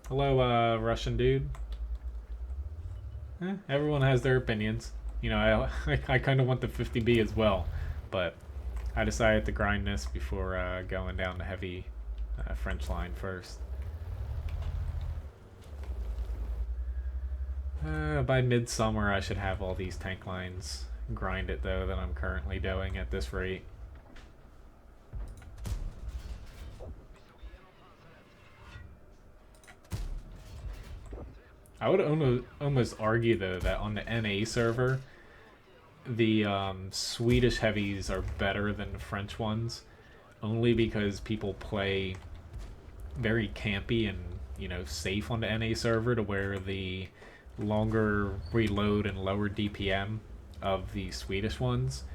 Hello, Russian dude. Everyone has their opinions. I kind of want the 50B as well, but I decided to grind this before going down the heavy French line first. By midsummer, I should have all these tank lines grinded, though, that I'm currently doing at this rate. I would almost argue though that on the NA server, the Swedish heavies are better than the French ones, only because people play very campy and safe on the NA server, to where the longer reload and lower DPM of the Swedish ones,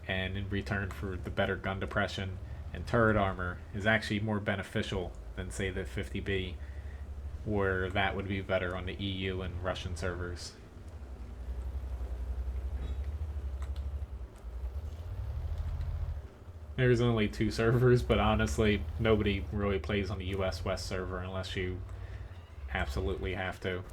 and in return for the better gun depression and turret armor, is actually more beneficial than say the 50B, where that would be better on the EU and Russian servers. There's only 2 servers, but honestly, nobody really plays on the US West server unless you absolutely have to.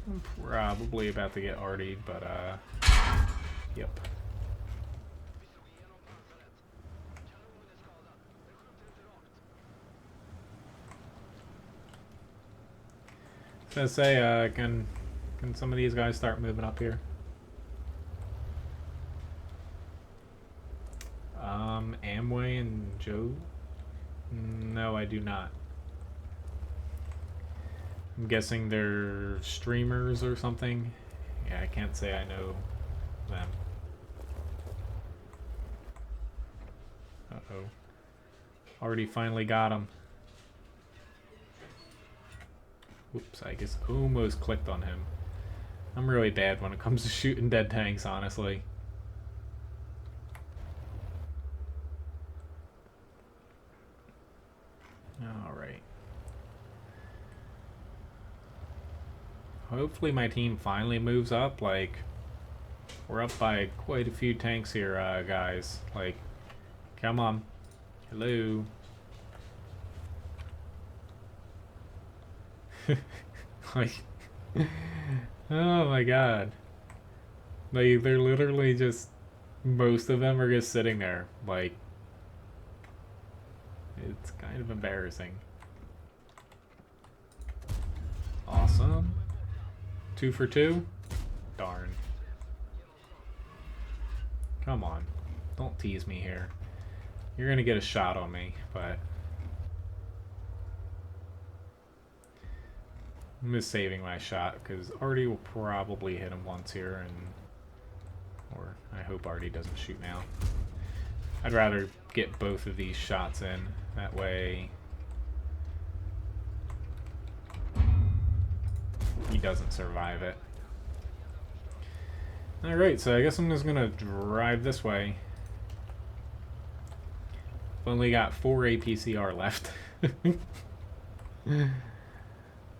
I'm probably about to get artied, but yep. I was gonna say, can some of these guys start moving up here? Amway and Joe? No, I do not. I'm guessing they're streamers or something. Yeah, I can't say I know them. Uh-oh. Already finally got him. Oops, I guess almost clicked on him. I'm really bad when it comes to shooting dead tanks, honestly. Alright. Hopefully my team finally moves up. Like, we're up by quite a few tanks here, guys. Like, come on. Hello. Like, oh my god. Like, they're literally just, most of them are just sitting there. Like, it's kind of embarrassing. Awesome. 2 for 2? Darn. Come on. Don't tease me here. You're gonna get a shot on me, but I'm just saving my shot because Artie will probably hit him once here, or I hope Artie doesn't shoot now. I'd rather get both of these shots in. That way he doesn't survive it. Alright, so I guess I'm just gonna drive this way. I've only got 4 APCR left.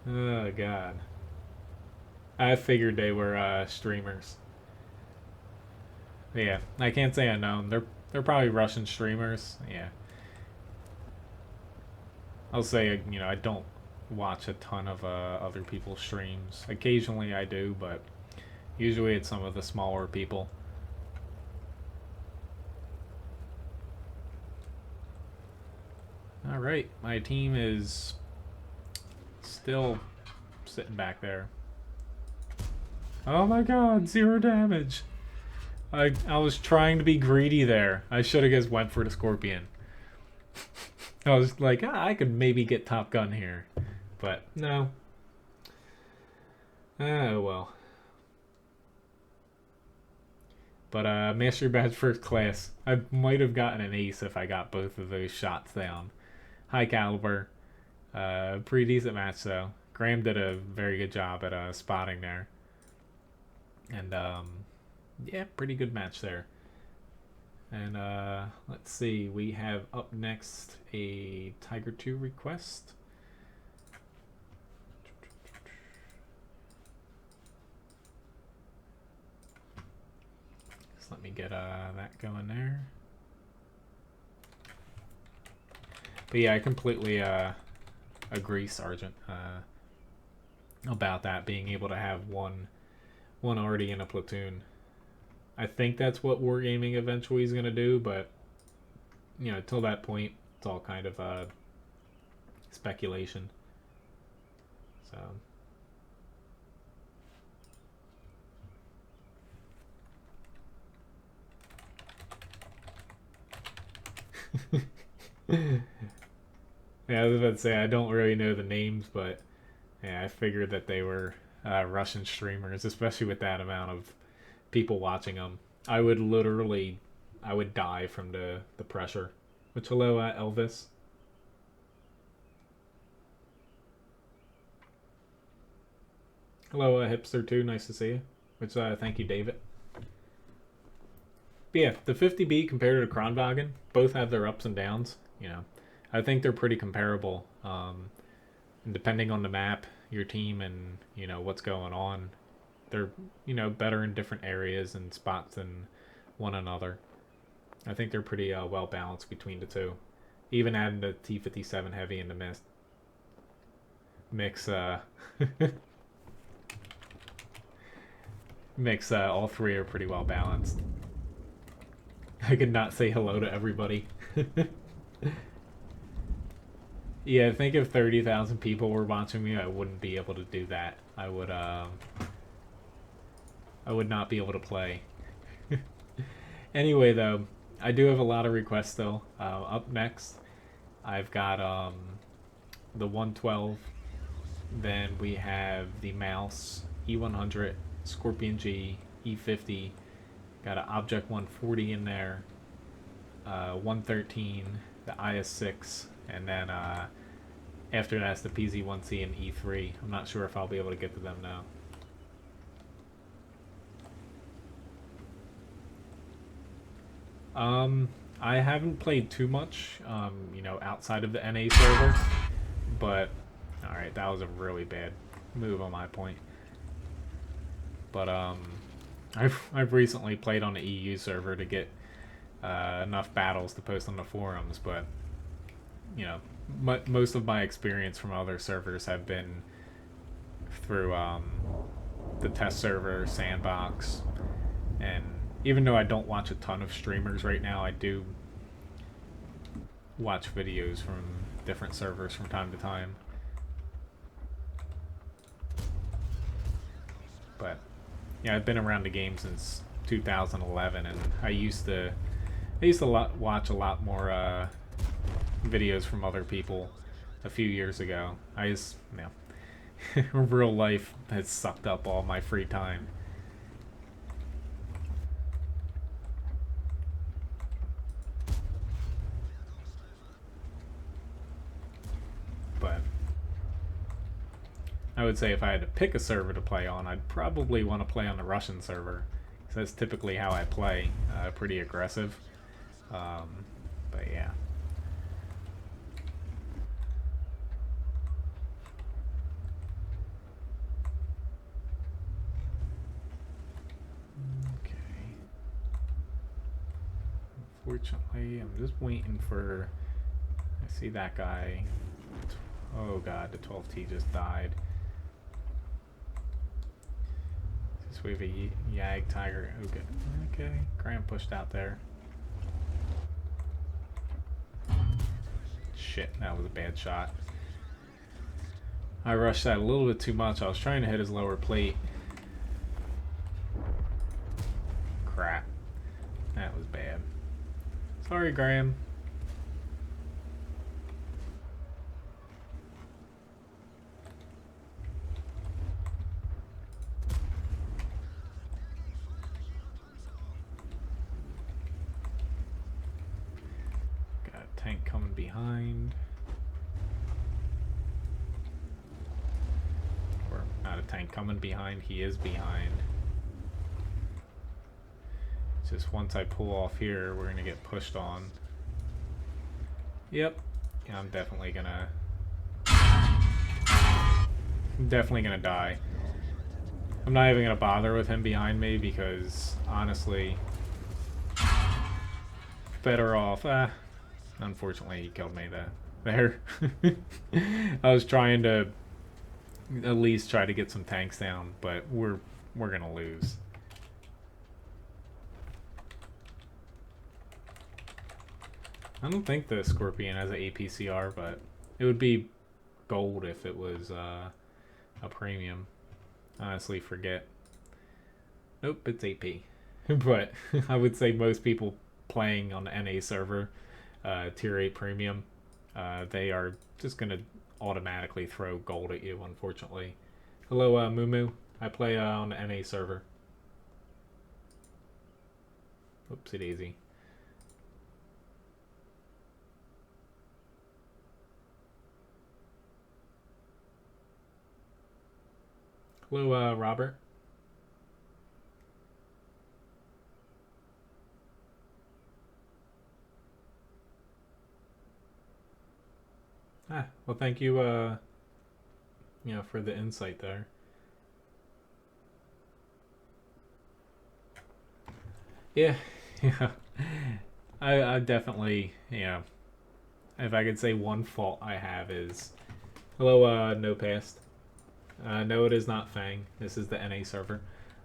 Oh god. I figured they were streamers. Yeah, I can't say unknown. They're probably Russian streamers. Yeah. I'll say, I don't watch a ton of other people's streams. Occasionally I do, but usually it's some of the smaller people. Alright, my team is still sitting back there. Oh my god, 0 damage! I was trying to be greedy there. I should have just went for the Scorpion. I was like, I could maybe get Top Gun here. But, no. Oh, well. But, Master Badge First Class. I might have gotten an ace if I got both of those shots down. High caliber. Pretty decent match, though. Graham did a very good job at spotting there. And, yeah, pretty good match there. And let's see, we have up next a Tiger 2 request. Just let me get that going there. But yeah, I completely agree, Sergeant, about that, being able to have one already in a platoon. I think that's what Wargaming eventually is going to do, but, till that point, it's all kind of speculation. So, Yeah, I was about to say I don't really know the names, but yeah, I figured that they were Russian streamers, especially with that amount of people watching them. I would literally, I would die from the pressure. Which hello, Elvis. Hello, hipster too. Nice to see you. Which thank you, David. But yeah, the 50B compared to Kronwagen, both have their ups and downs. You know, I think they're pretty comparable. And depending on the map, your team, and what's going on, they're better in different areas and spots than one another. I think they're pretty well balanced between the two. Even adding the T57 heavy in the mix mix all three are pretty well balanced. I could not say hello to everybody. Yeah, I think if 30,000 people were watching me, I wouldn't be able to do that. I would not be able to play. Anyway, though, I do have a lot of requests still. Up next, I've got the 112. Then we have the Mouse E100, Scorpion G, E50. Got an Object 140 in there. 113, the IS6, and then after that's the PZ1C and E3. I'm not sure if I'll be able to get to them now. I haven't played too much, outside of the NA server, but alright, that was a really bad move on my point. But I've recently played on the EU server to get enough battles to post on the forums, but most of my experience from other servers have been through the test server, Sandbox, and even though I don't watch a ton of streamers right now, I do watch videos from different servers from time to time. But yeah, I've been around the game since 2011, and I used to watch a lot more videos from other people a few years ago. Real life has sucked up all my free time. But I would say if I had to pick a server to play on, I'd probably want to play on the Russian server, because that's typically how I play, pretty aggressive. But yeah. Okay. Unfortunately, I'm just waiting for... I see that guy. Oh god, the 12T just died. This we have a Yag Tiger. Oh good. Okay, Graham pushed out there. Shit, that was a bad shot. I rushed that a little bit too much. I was trying to hit his lower plate. Crap. That was bad. Sorry, Graham. Got a tank coming behind. Or not a tank coming behind, he is behind. Just once I pull off here, we're gonna get pushed on. Yep. Yeah, I'm definitely gonna die. I'm not even gonna bother with him behind me because honestly, better off. Unfortunately, he killed me there. I was trying to at least try to get some tanks down, but we're gonna lose. I don't think the Scorpion has an APCR, but it would be gold if it was a premium. Honestly, forget. Nope, it's AP. But I would say most people playing on the NA server tier 8 premium, they are just going to automatically throw gold at you, unfortunately. Hello, Moo. I play on the NA server. Oopsie daisy. Hello, Robert. Well, thank you, for the insight there. Yeah, yeah. I definitely, if I could say one fault I have is, hello, No Past. No, it is not Fang. This is the NA server.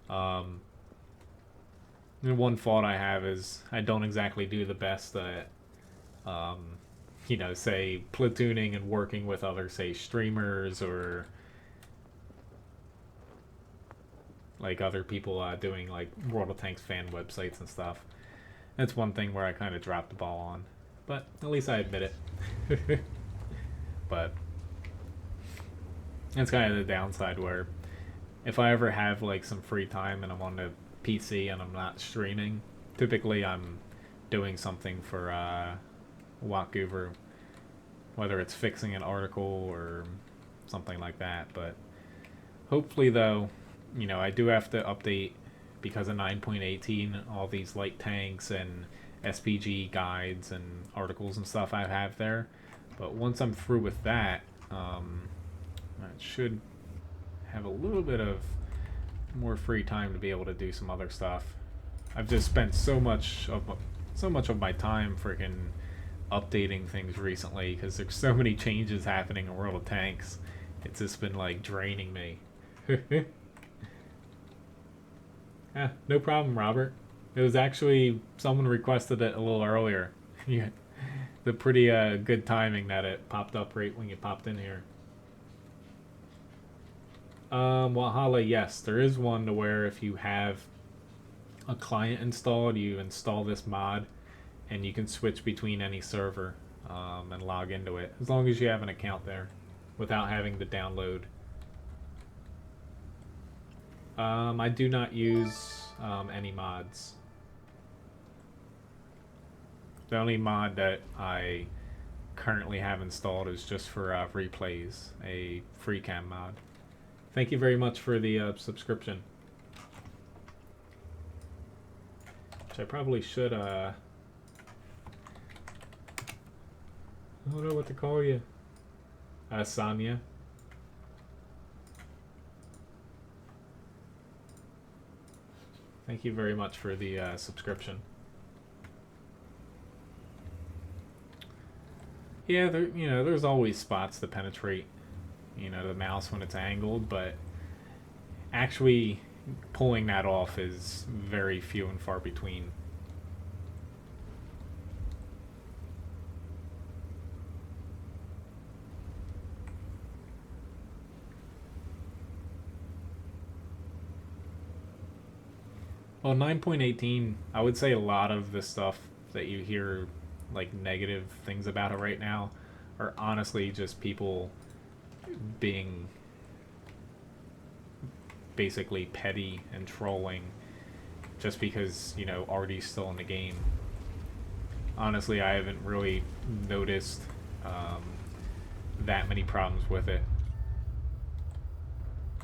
One fault I have is I don't exactly do the best at, say platooning and working with other, say, streamers or like other people doing like World of Tanks fan websites and stuff. That's one thing where I kind of dropped the ball on, but at least I admit it. But it's kind of the downside where if I ever have like some free time and I'm on the PC and I'm not streaming, typically I'm doing something for WoT, whether it's fixing an article or something like that. But hopefully, though, I do have to update because of 9.18 all these light tanks and SPG guides and articles and stuff I have there. But once I'm through with that, I should have a little bit of more free time to be able to do some other stuff. I've just spent so much of my time freaking updating things recently because there's so many changes happening in World of Tanks. It's just been like draining me. No problem, Robert. It was actually someone requested it a little earlier. Yeah, the pretty good timing that it popped up right when you popped in here. Walhalla, yes, there is one to where if you have a client installed, you install this mod and you can switch between any server and log into it as long as you have an account there without having to download. I do not use any mods. The only mod that I currently have installed is just for replays, a free cam mod. Thank you very much for the subscription. Which I probably should, I don't know what to call you. Sanya. Thank you very much for the subscription. Yeah, there's always spots to penetrate, the mouse when it's angled, but actually pulling that off is very few and far between. Well, 9.18, I would say a lot of the stuff that you hear like negative things about it right now are honestly just people being basically petty and trolling just because, Artie's still in the game. Honestly, I haven't really noticed that many problems with it.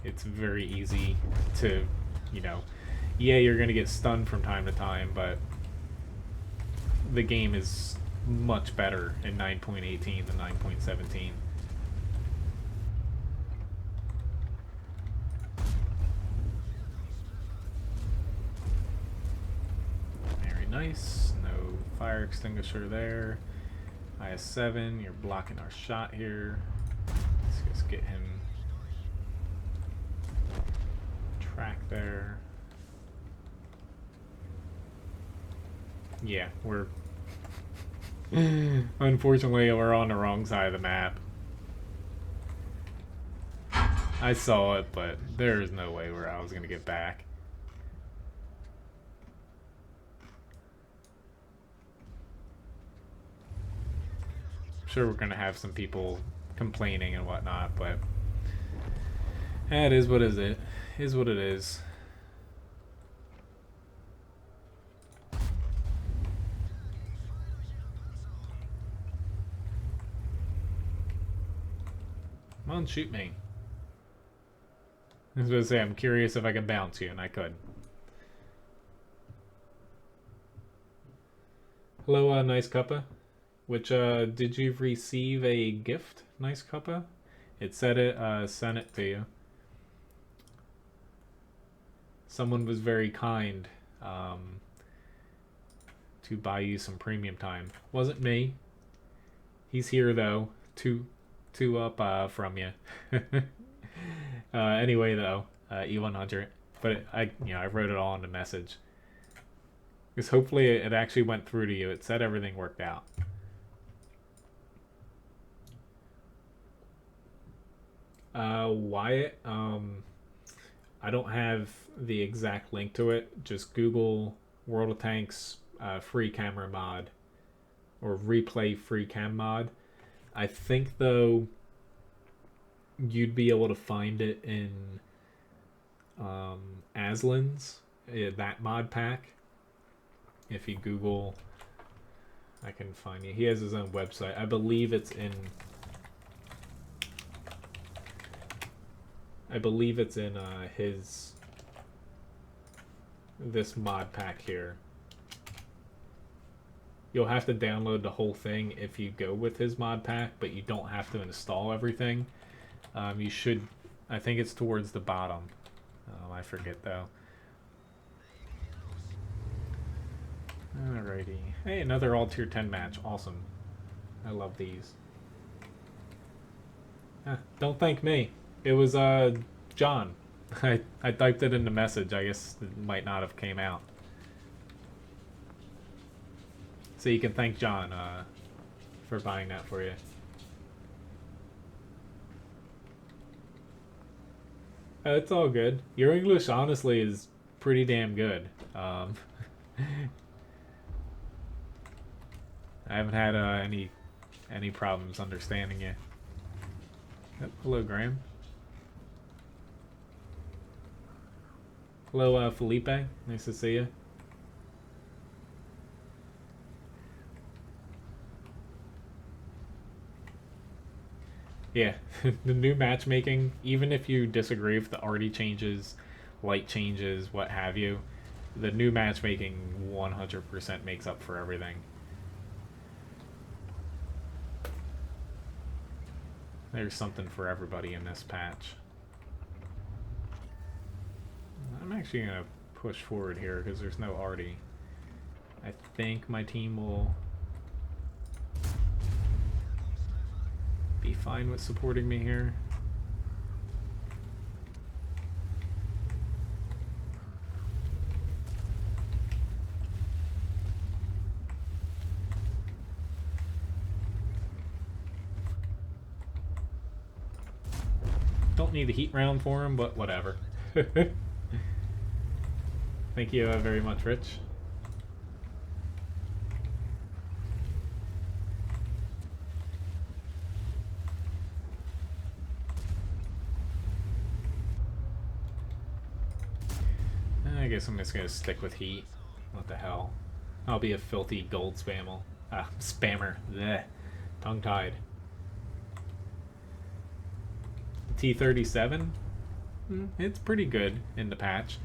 It's very easy to, yeah, you're going to get stunned from time to time, but the game is much better in 9.18 than 9.17. Very nice. No fire extinguisher there. IS-7, you're blocking our shot here. Let's just get him track there. Yeah, we're unfortunately we're on the wrong side of the map. I saw it, but there's no way where I was gonna get back. sure we're gonna have some people complaining and whatnot, but it is what is it. Is what it is. Come on, shoot me. I was gonna say, I'm curious if I can bounce you, and I could. Hello, Nice Cuppa. Which, did you receive a gift, Nice Cuppa? It said it, sent it to you. Someone was very kind, to buy you some premium time. Wasn't me. He's here, though. Two up, from you. Anyway, though, E100. But I wrote it all in the message. Because hopefully it actually went through to you. It said everything worked out. Wyatt, I don't have the exact link to it. Just Google World of Tanks free camera mod. Or replay free cam mod. I think, though, you'd be able to find it in Aslan's, that mod pack. If you Google, I can find you. He has his own website. I believe it's in his this mod pack here. You'll have to download the whole thing if you go with his mod pack, but you don't have to install everything. You should, I think it's towards the bottom. I forget though. Alrighty. Hey, another all tier 10 match. Awesome. I love these. Don't thank me. It was John. I typed it in the message. I guess it might not have came out. So you can thank John for buying that for you. It's all good. Your English, honestly, is pretty damn good. I haven't had any problems understanding you. Oh, hello, Graham. Hello, Felipe. Nice to see you. Yeah, the new matchmaking, even if you disagree with the arty changes, light changes, what have you, the new matchmaking 100% makes up for everything. There's something for everybody in this patch. I'm actually going to push forward here because there's no arty. I think my team will be fine with supporting me here. Don't need a heat round for him, but whatever. Thank you very much, Rich. I guess I'm just gonna stick with heat. What the hell? I'll be a filthy gold spammer. Spammer. Blech. Tongue-tied. T37? It's pretty good in the patch.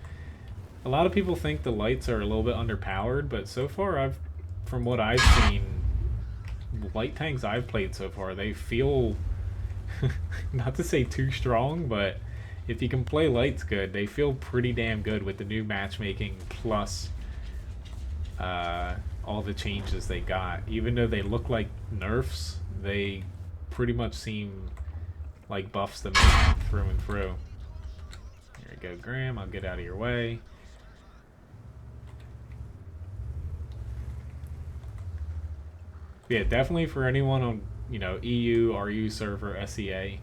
A lot of people think the lights are a little bit underpowered, but so far from what I've seen, light tanks I've played so far, they feel, not to say too strong, but if you can play lights good, they feel pretty damn good with the new matchmaking plus all the changes they got. Even though they look like nerfs, they pretty much seem like buffs to me through and through. Here we go, Graham. I'll get out of your way. Yeah, definitely for anyone on, EU, RU server, SEA,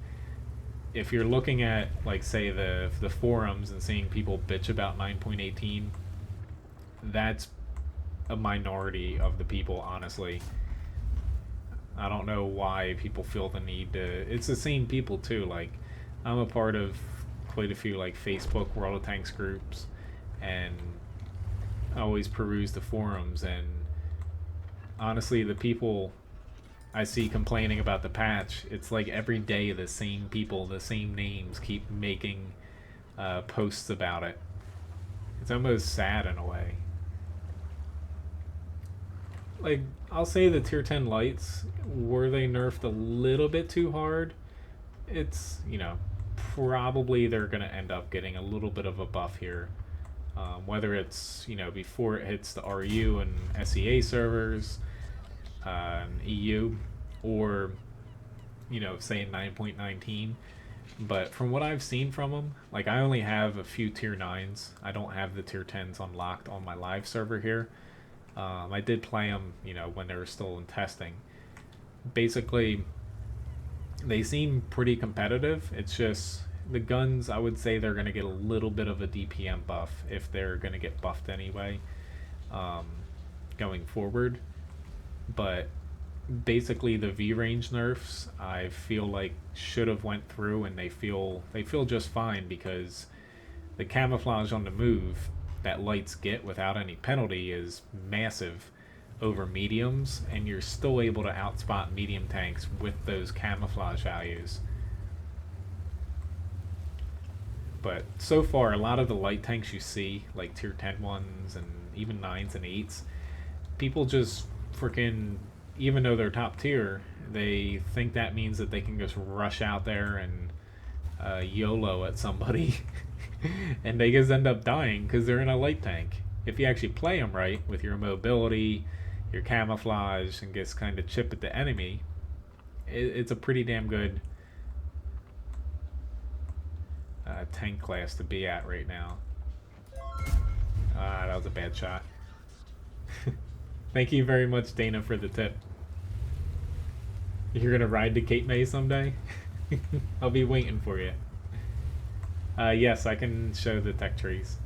if you're looking at, like, say, the forums and seeing people bitch about 9.18, that's a minority of the people, honestly. I don't know why people feel the need to. It's the same people too. Like, I'm a part of quite a few like Facebook World of Tanks groups, and I always peruse the forums. And honestly, the people I see complaining about the patch, it's like every day the same people, the same names keep making posts about it. It's almost sad in a way. Like, I'll say the tier 10 lights, were they nerfed a little bit too hard? It's, probably they're going to end up getting a little bit of a buff here. Whether it's, before it hits the RU and SEA servers, EU, or, say in 9.19. But from what I've seen from them, like, I only have a few tier 9s. I don't have the tier 10s unlocked on my live server here. I did play them, when they were still in testing. Basically, they seem pretty competitive. It's just the guns, I would say they're going to get a little bit of a DPM buff if they're going to get buffed anyway, going forward. But basically the V range nerfs I feel like should have went through, and they feel just fine, because the camouflage on the move that lights get without any penalty is massive over mediums, and you're still able to outspot medium tanks with those camouflage values. But so far, a lot of the light tanks you see, like tier 10 ones and even 9s and 8s, people just freaking, even though they're top tier, they think that means that they can just rush out there and YOLO at somebody. And they just end up dying because they're in a light tank. If you actually play them right with your mobility, your camouflage, and just kind of chip at the enemy, it's a pretty damn good tank class to be at right now. That was a bad shot. Thank you very much, Dana, for the tip. You're gonna ride to Cape May someday? I'll be waiting for you. Yes, I can show the tech trees.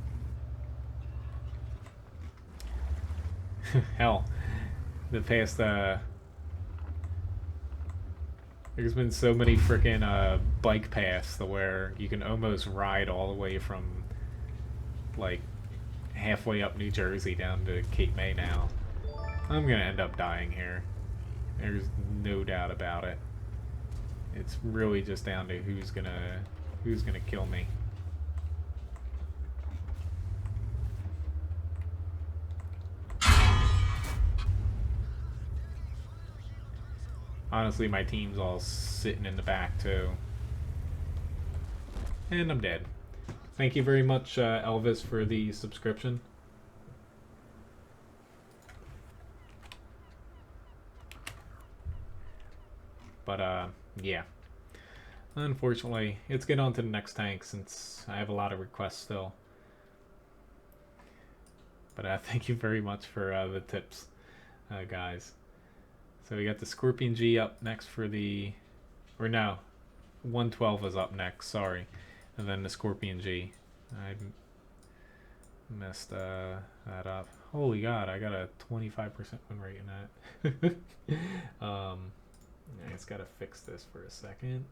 Hell, the past, there's been so many freaking bike paths to where you can almost ride all the way from, like, halfway up New Jersey down to Cape May now. I'm gonna end up dying here. There's no doubt about it. It's really just down to who's gonna kill me. Honestly, my team's all sitting in the back too. And I'm dead. Thank you very much, Elvis, for the subscription. But, yeah. Unfortunately, let's get on to the next tank since I have a lot of requests still. But thank you very much for the tips, guys. So we got the Scorpion G up next for the... Or no, 112 is up next, sorry. And then the Scorpion G. I messed that up. Holy God, I got a 25% win rate in that. I just gotta fix this for a second.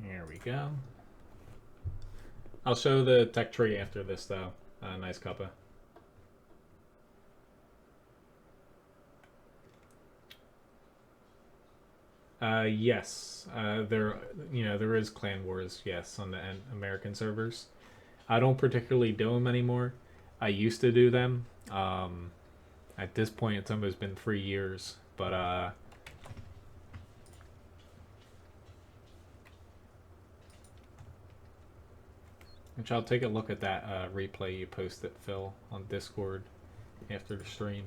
There we go. I'll show the tech tree after this, though. Nice cuppa. Yes. There is Clan Wars, yes, on the American servers. I don't particularly do them anymore. I used to do them. At this point, it's almost been 3 years, but which I'll take a look at that replay you posted, Phil, on Discord after the stream.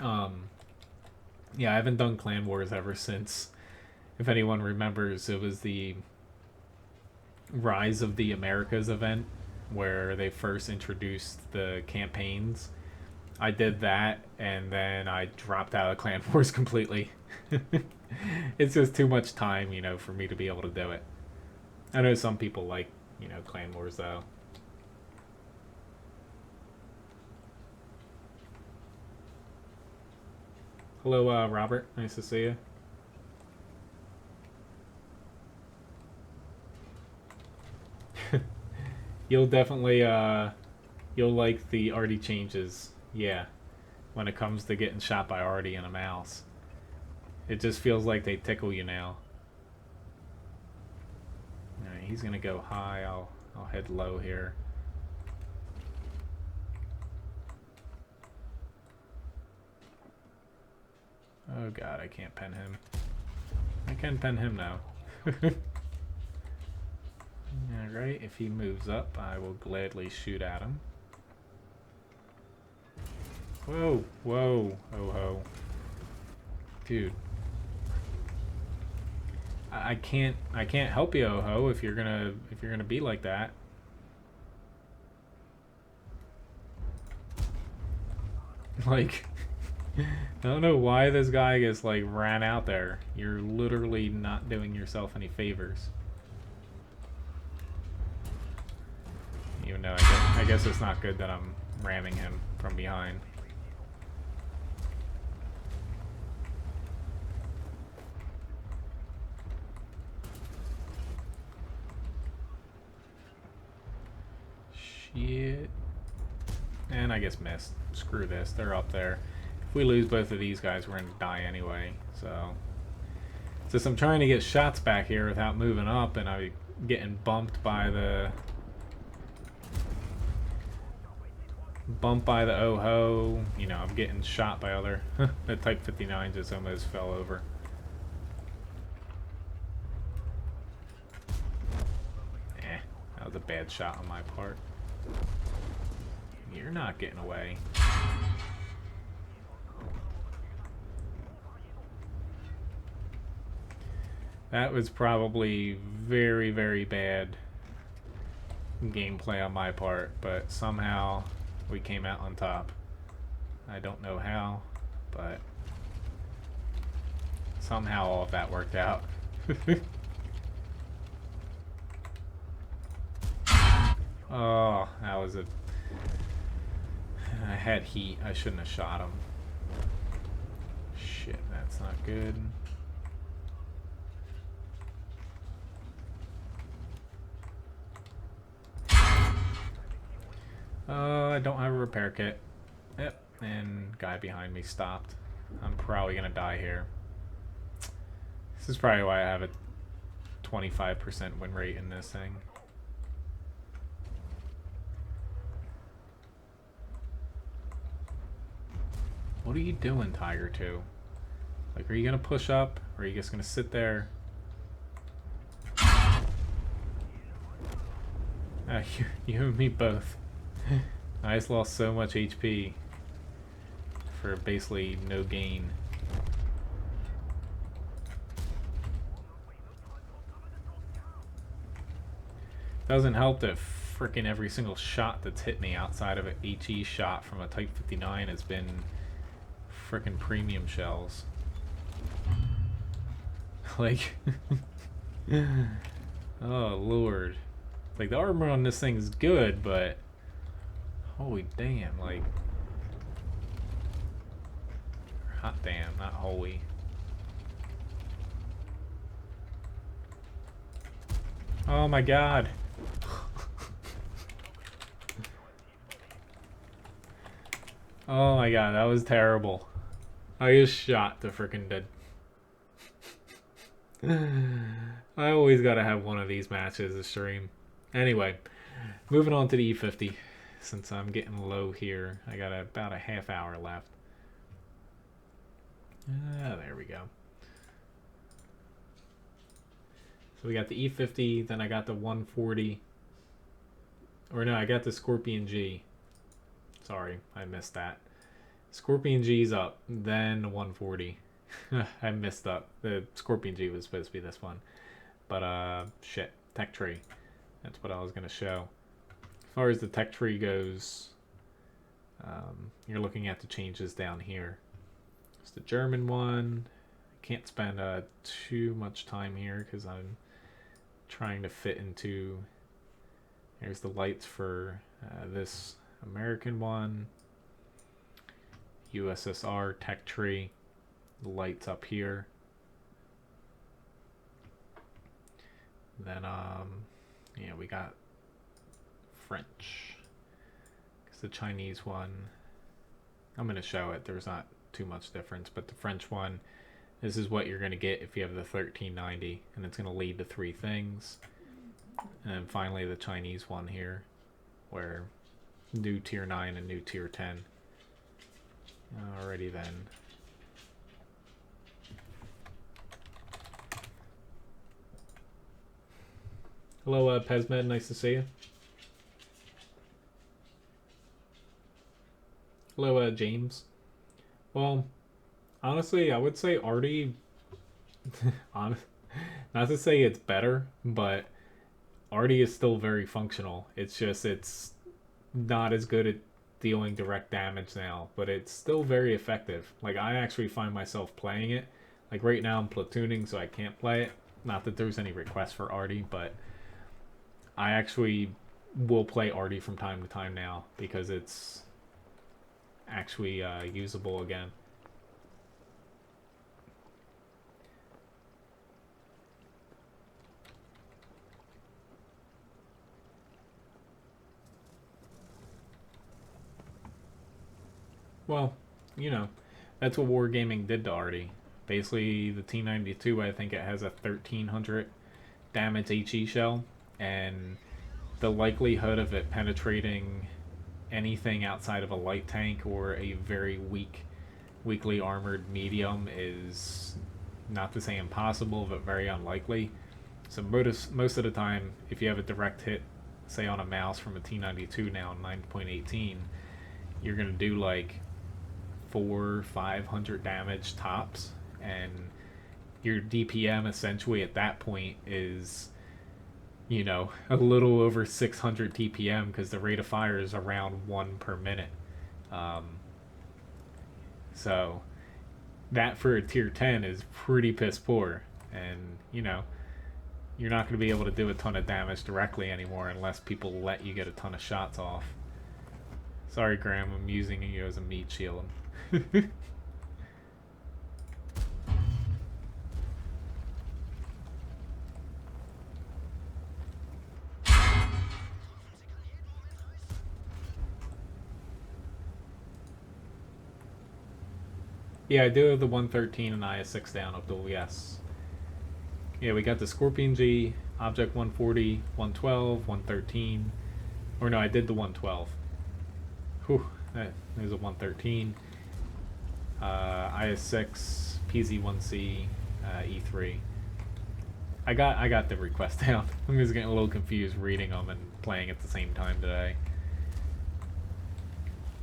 Yeah, I haven't done Clan Wars ever since. If anyone remembers, it was the Rise of the Americas event where they first introduced the campaigns. I did that and then I dropped out of Clan Wars completely. It's just too much time, you know, for me to be able to do it. I know some people like, you know, Clan Wars though. Hello, Robert. Nice to see you. You'll definitely, you'll like the arty changes. Yeah. When it comes to getting shot by arty and a mouse. It just feels like they tickle you now. Alright, he's gonna go high. I'll head low here. Oh god, I can't pen him. I can pen him now. Alright, if he moves up, I will gladly shoot at him. Whoa, whoa, oh ho. Dude. I can't help you, oh ho, if you're gonna be like that. Like I don't know why this guy gets like ran out there. You're literally not doing yourself any favors. Even though I guess it's not good that I'm ramming him from behind. Shit. And I guess missed. Screw this. They're up there. If we lose both of these guys, we're going to die anyway. So I'm trying to get shots back here without moving up, and I'm getting bumped by the oh-ho. You know, I'm getting shot by other... The Type 59 just almost fell over. That was a bad shot on my part. You're not getting away. That was probably very, very bad gameplay on my part, but somehow we came out on top. I don't know how, but somehow all of that worked out. Oh, that was a... I had heat. I shouldn't have shot him. Shit, that's not good. I don't have a repair kit. Yep, and guy behind me stopped. I'm probably gonna die here. This is probably why I have a 25% win rate in this thing. What are you doing, Tiger 2? Like, are you gonna push up, or are you just gonna sit there? You and me both. I just lost so much HP for basically no gain. Doesn't help that frickin' every single shot that's hit me outside of an HE shot from a Type 59 has been frickin' premium shells. Like, oh lord. Like, the armor on this thing is good, but holy damn, like, hot damn, not holy. Oh my god. Oh my god, that was terrible. I just shot the frickin' dead. I always gotta have one of these matches to stream. Anyway, moving on to the E50. Since I'm getting low here, I got about a half hour left. There we go. So we got the E50, then I got the 140. Or no, I got the Scorpion G. Sorry, I missed that. Scorpion G's up, then 140. I missed up. The Scorpion G was supposed to be this one. But, shit. Tech tree. That's what I was going to show. As far as the tech tree goes, you're looking at the changes down here. It's the German one. I can't spend too much time here because I'm trying to fit into. Here's the lights for this American one. USSR tech tree. The lights up here. Then yeah, we got French. Because the Chinese one, I'm going to show it. There's not too much difference, but the French one, this is what you're going to get if you have the 1390, and it's going to lead to 3 things. And then finally the Chinese one here, where new tier 9 and new tier 10. Alrighty then. Hello, Pesmed. Nice to see you. Hello, James. Well, honestly, I would say Artie. Not to say it's better, but Artie is still very functional. It's just it's not as good at dealing direct damage now, but it's still very effective. Like, I actually find myself playing it. Like, right now I'm platooning, so I can't play it. Not that there's any requests for Artie, but I actually will play Artie from time to time now because it's actually usable again. Well, you know, that's what Wargaming did to Artie. Basically, the T92, I think it has a 1300 damage HE shell, and the likelihood of it penetrating anything outside of a light tank or a very weakly armored medium is, not to say impossible, but very unlikely. So most of the time, if you have a direct hit, say on a mouse from a T92 now 9.18, you're going to do like 400-500 damage tops, and your DPM essentially at that point is, you know, a little over 600 TPM because the rate of fire is around 1 per minute. So that for a tier 10 is pretty piss poor, and you know, you're not going to be able to do a ton of damage directly anymore unless people let you get a ton of shots off. Sorry, Graham, I'm using you as a meat shield. Yeah, I do have the 113 and IS-6 down, Abdul, yes. Yeah, we got the Scorpion G, Object 140, 112, 113. Or no, I did the 112. Whew, there's a 113. IS-6, PZ-1C, E3. I got the request down. I'm just getting a little confused reading them and playing at the same time today.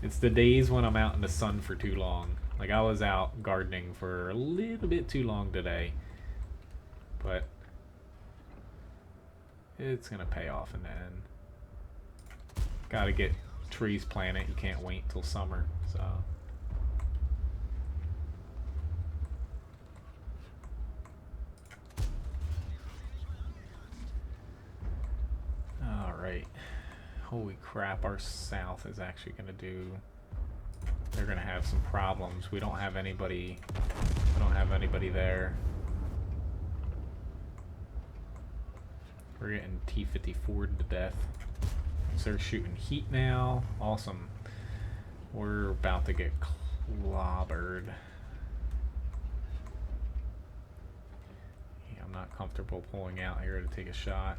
It's the days when I'm out in the sun for too long. Like, I was out gardening for a little bit too long today. But it's gonna pay off in the end. Gotta get trees planted. You can't wait till summer, so. Alright. Holy crap, our south is actually gonna do. They're gonna have some problems. We don't have anybody there. We're getting T-54'd to death. So they're shooting heat now. Awesome. We're about to get clobbered. Yeah, I'm not comfortable pulling out here to take a shot.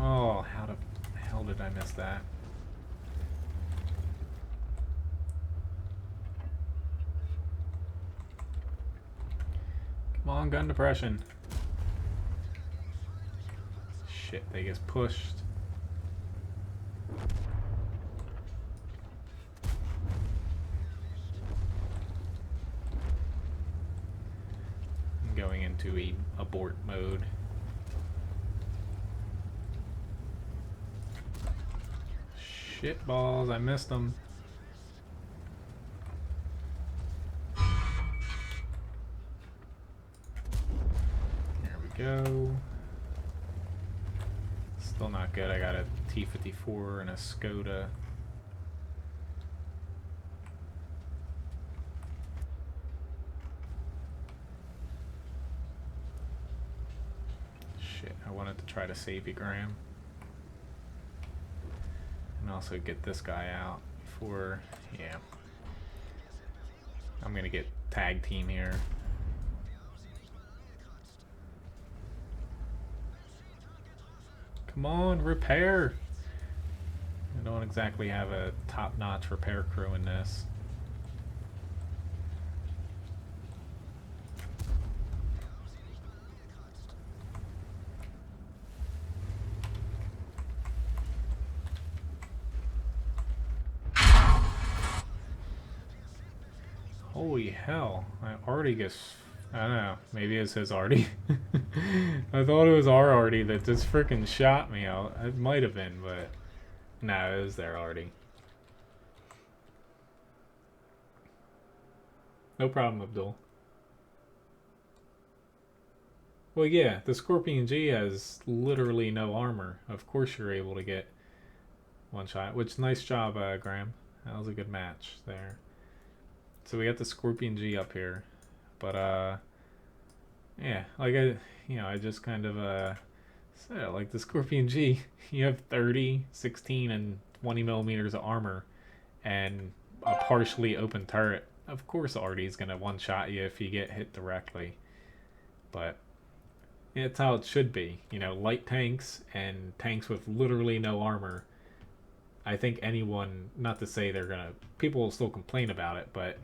Oh, how the hell did I miss that? Come on, gun depression. Shit, they get pushed. I'm going into abort mode. Shit balls, I missed them. There we go. Still not good. I got a T-54 and a Skoda. Shit, I wanted to try to save you, Graham. And also get this guy out before, yeah. I'm gonna get tag team here. Come on, repair! I don't exactly have a top-notch repair crew in this. Holy hell, my Artie gets... I don't know, maybe it's his Artie. I thought it was our Artie that just freaking shot me out. It might have been, but... No, it was their Artie. No problem, Abdul. Well, yeah, the Scorpion G has literally no armor. Of course you're able to get one shot. Which, nice job, Graham. That was a good match there. So we got the Scorpion G up here. But, yeah, like I just kind of, said, like the Scorpion G, you have 30, 16, and 20 millimeters of armor and a partially open turret. Of course Artie's going to one-shot you if you get hit directly. But yeah, it's how it should be. You know, light tanks and tanks with literally no armor. I think anyone, not to say they're going to, people will still complain about it, but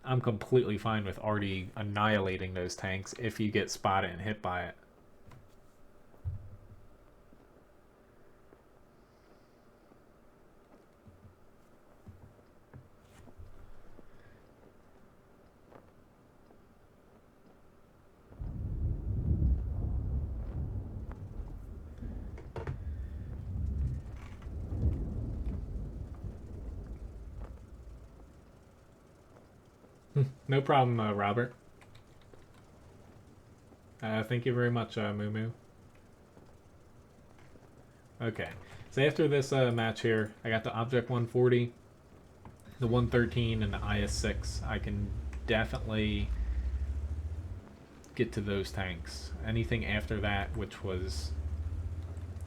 I'm completely fine with Artie annihilating those tanks if you get spotted and hit by it. No problem, Robert. Thank you very much, Moo. Okay, so after this match here, I got the Object 140, the 113, and the IS-6. I can definitely get to those tanks. Anything after that, which was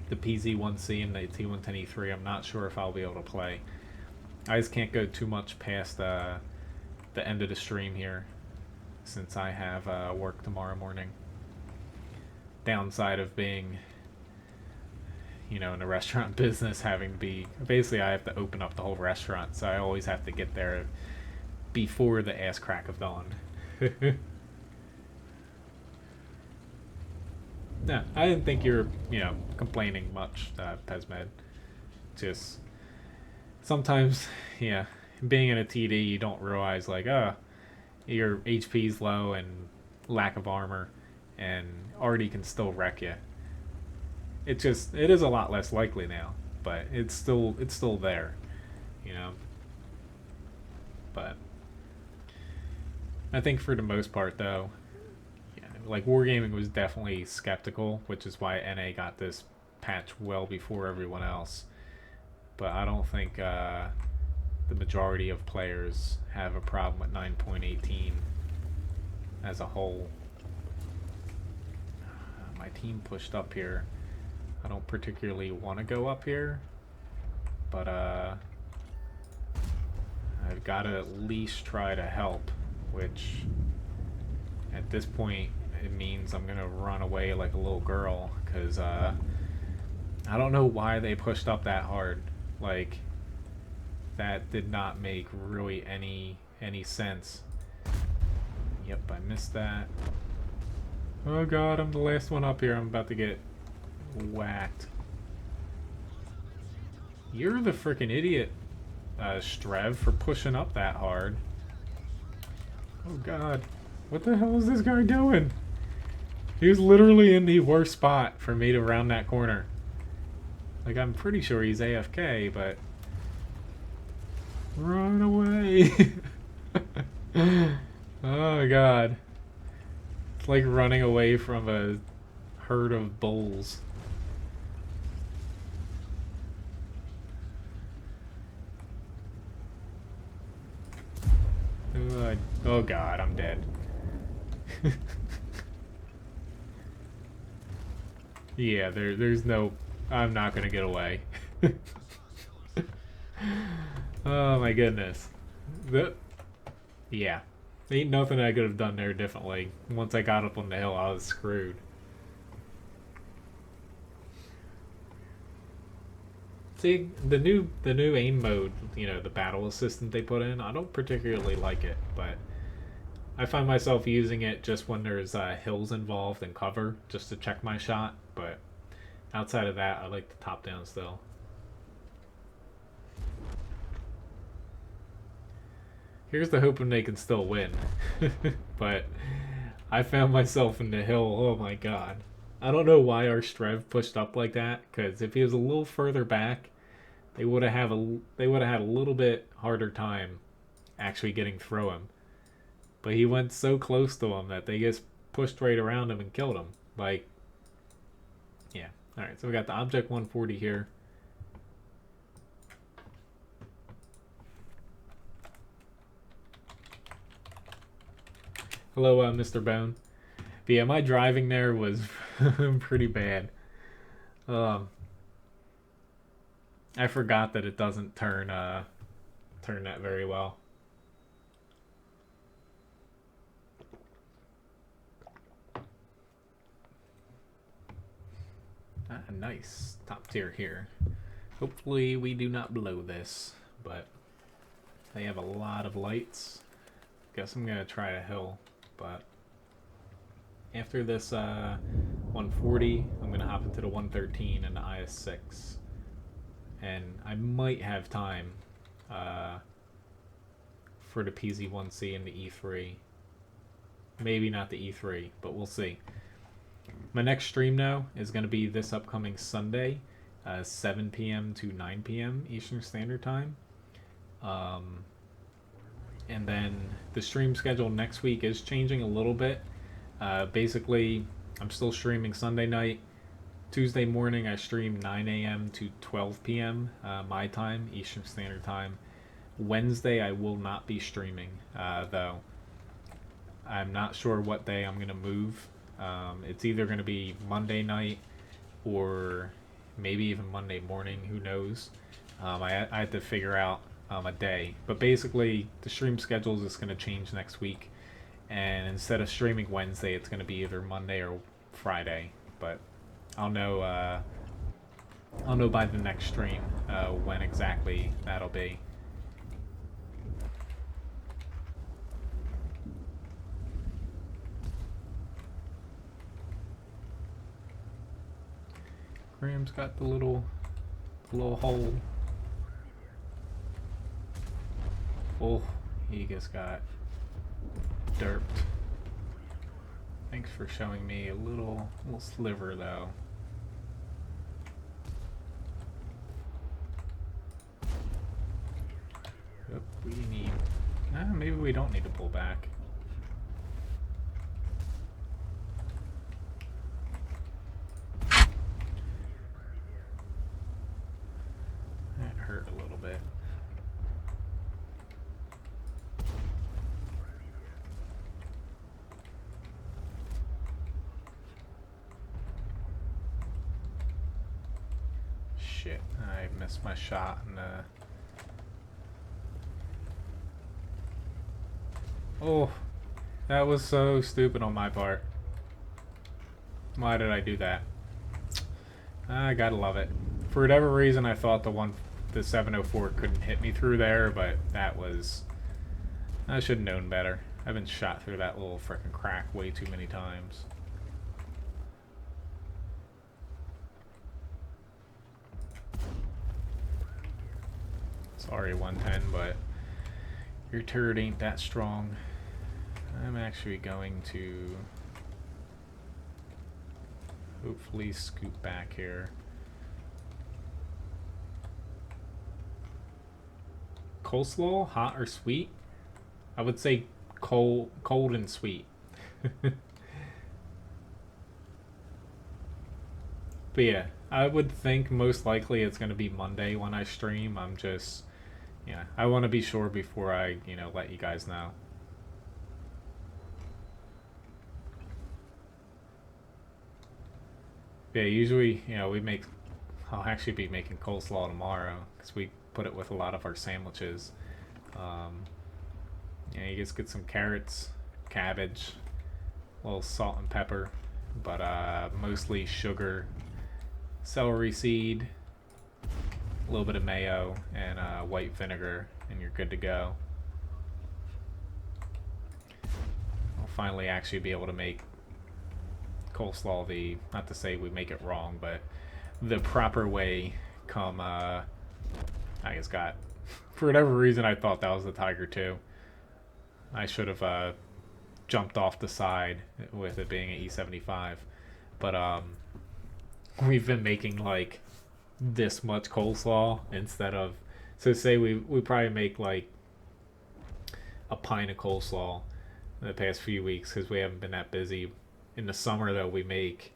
the PZ-1C and the T-110E3, I'm not sure if I'll be able to play. I just can't go too much past the end of the stream here, since I have work tomorrow morning. Downside of being, you know, in the restaurant business, having to be, basically I have to open up the whole restaurant, so I always have to get there before the ass crack of dawn. No, I didn't think you were, you know, complaining much, Pesmed. Just sometimes, yeah, being in a TD, you don't realize, like, your HP's low and lack of armor, and Artie can still wreck you. It is a lot less likely now, but it's still there, you know. But I think for the most part, though, yeah, like Wargaming was definitely skeptical, which is why NA got this patch well before everyone else. But I don't think the majority of players have a problem with 9.18 as a whole. My team pushed up here. I don't particularly want to go up here, but I've got to at least try to help, which at this point it means I'm gonna run away like a little girl, because I don't know why they pushed up that hard. Like, that did not make really any sense. Yep, I missed that. Oh god, I'm the last one up here. I'm about to get whacked. You're the freaking idiot, Strev, for pushing up that hard. Oh god. What the hell is this guy doing? He was literally in the worst spot for me to round that corner. Like, I'm pretty sure he's AFK, but... Run away! Oh god. It's like running away from a herd of bulls. Oh god, I'm dead. Yeah, there's no... I'm not gonna get away. Oh my goodness. Yeah. Ain't nothing I could have done there differently. Once I got up on the hill, I was screwed. See, the new aim mode, you know, the battle assistant they put in, I don't particularly like it, but I find myself using it just when there's hills involved and cover, just to check my shot, but outside of that, I like the top down still. Here's the hoping they can still win. But I found myself in the hill, oh my god. I don't know why our Strev pushed up like that, because if he was a little further back, they would have had a little bit harder time actually getting through him. But he went so close to him that they just pushed right around him and killed him. Like, yeah. Alright, so we got the Object 140 here. Hello, Mr. Bone. But yeah, my driving there was pretty bad. I forgot that it doesn't turn that very well. Ah, nice. Top tier here. Hopefully we do not blow this, but they have a lot of lights. Guess I'm gonna try a hill, but after this 140, I'm gonna hop into the 113 and the IS6, and I might have time for the PZ1C and the E3. Maybe not the E3, but we'll see. My next stream now is going to be this upcoming Sunday, 7 p.m. to 9 p.m. Eastern Standard Time. And then the stream schedule next week is changing a little bit. Basically, I'm still streaming Sunday night. Tuesday morning, I stream 9 a.m. to 12 p.m. My time, Eastern Standard Time. Wednesday, I will not be streaming, though. I'm not sure what day I'm going to move. It's either going to be Monday night or maybe even Monday morning, who knows. I had to figure out a day. But basically, the stream schedule is just going to change next week. And instead of streaming Wednesday, it's going to be either Monday or Friday. But I'll know by the next stream when exactly that'll be. Graham's got the little hole. Oh, he just got derped. Thanks for showing me a little sliver though. Yep, we need... maybe we don't need to pull back. That hurt a little bit. Shit, I missed my shot and oh, that was so stupid on my part. Why did I do that? I gotta love it. For whatever reason, I thought the 704 couldn't hit me through there, but that was... I should have known better. I've been shot through that little frickin' crack way too many times. Sorry, 110, but your turret ain't that strong. I'm actually going to hopefully scoot back here. Coleslaw, hot or sweet? I would say cold and sweet. But yeah, I would think most likely it's going to be Monday when I stream. I'm just, yeah, I want to be sure before I, let you guys know. Yeah, usually, I'll actually be making coleslaw tomorrow because we put it with a lot of our sandwiches. You just get some carrots, cabbage, a little salt and pepper, but mostly sugar, celery seed, a little bit of mayo, and white vinegar, and you're good to go. I'll finally actually be able to make coleslaw not to say we make it wrong, but the proper way come, I just got, for whatever reason, I thought that was the Tiger 2. I should have jumped off the side with it being an E75. But we've been making like this much coleslaw instead of, so say we probably make like a pint of coleslaw in the past few weeks because we haven't been that busy. In the summer though, we make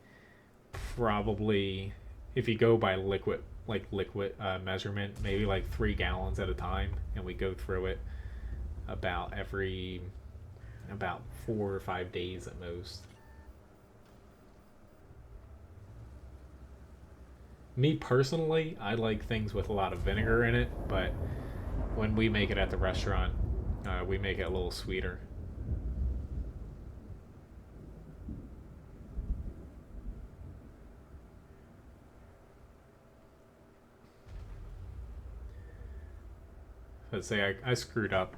probably, if you go by liquid measurement, maybe like 3 gallons at a time, and we go through it about 4 or 5 days at most. Me personally, I like things with a lot of vinegar in it, but when we make it at the restaurant, we make it a little sweeter. Let's say I screwed up.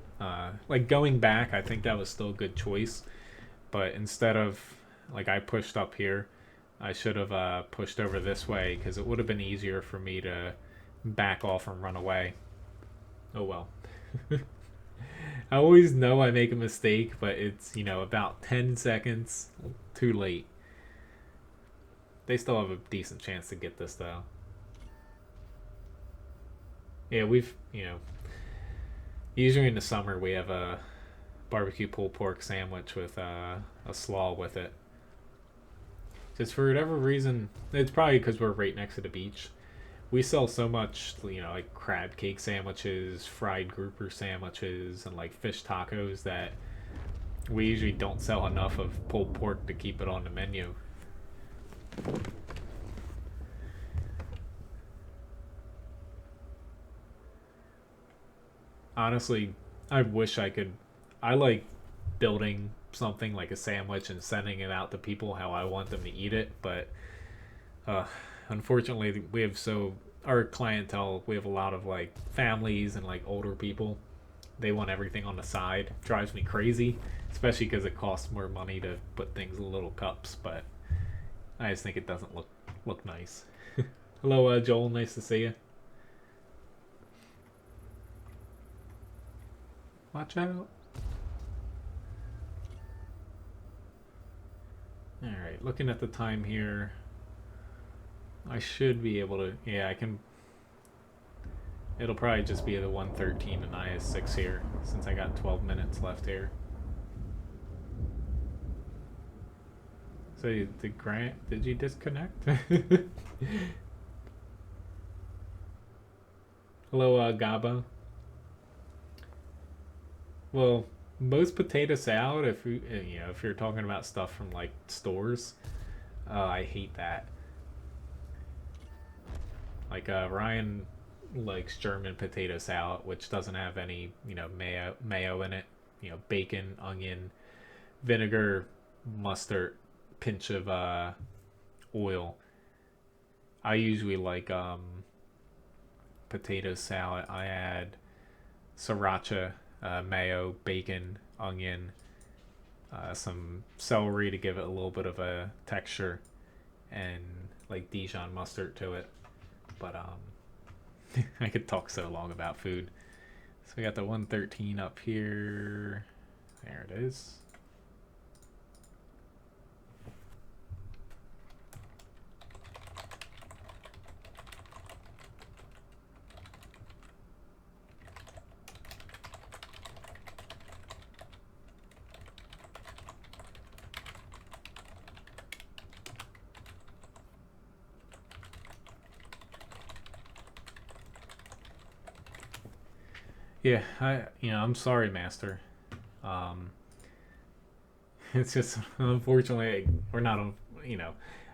Like going back, I think that was still a good choice, but instead of like I pushed up here, I should have pushed over this way because it would have been easier for me to back off and run away. Oh well. I always know I make a mistake, but it's, about 10 seconds too late. They still have a decent chance to get this though. Yeah, we've, usually in the summer we have a barbecue pulled pork sandwich with a slaw with it. Just for whatever reason, it's probably because we're right next to the beach. We sell so much, like crab cake sandwiches, fried grouper sandwiches, and like fish tacos that we usually don't sell enough of pulled pork to keep it on the menu. Honestly, I wish I could. I like building something like a sandwich and sending it out to people how I want them to eat it, but unfortunately, our clientele. We have a lot of like families and like older people. They want everything on the side. Drives me crazy, especially because it costs more money to put things in little cups. But I just think it doesn't look nice. Hello, Joel. Nice to see you. Watch out. Alright, looking at the time here, I should be able to, yeah, I can, it'll probably just be the 113 and IS6 here, since I got 12 minutes left here. So, did you disconnect? Hello, Gaba. Well, most potato salad, if you're talking about stuff from like stores, I hate that. Like Ryan likes German potato salad, which doesn't have any mayo in it. Bacon, onion, vinegar, mustard, pinch of oil. I usually like potato salad. I add sriracha, mayo, bacon, onion, some celery to give it a little bit of a texture, and like Dijon mustard to it. But I could talk so long about food. So we got the 113 up here. There it is. Yeah, I'm sorry, Master. Um, it's just unfortunately, or not,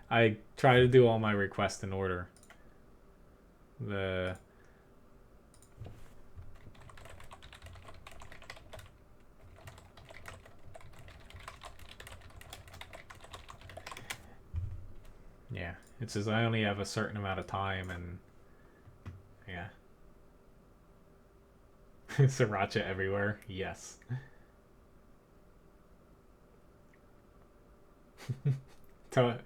I try to do all my requests in order. The Yeah, it says I only have a certain amount of time, and yeah, sriracha everywhere. Yes. Tell,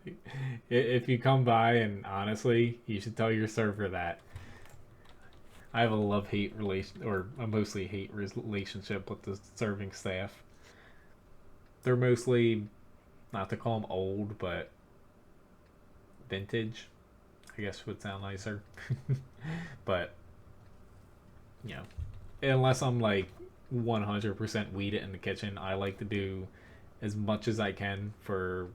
if you come by, and honestly, you should tell your server that I have a love-hate relation, or a mostly hate relationship with the serving staff. They're mostly, not to call them old, but vintage, I guess would sound nicer. But, you know, unless I'm like 100% weed it in the kitchen, I like to do as much as I can for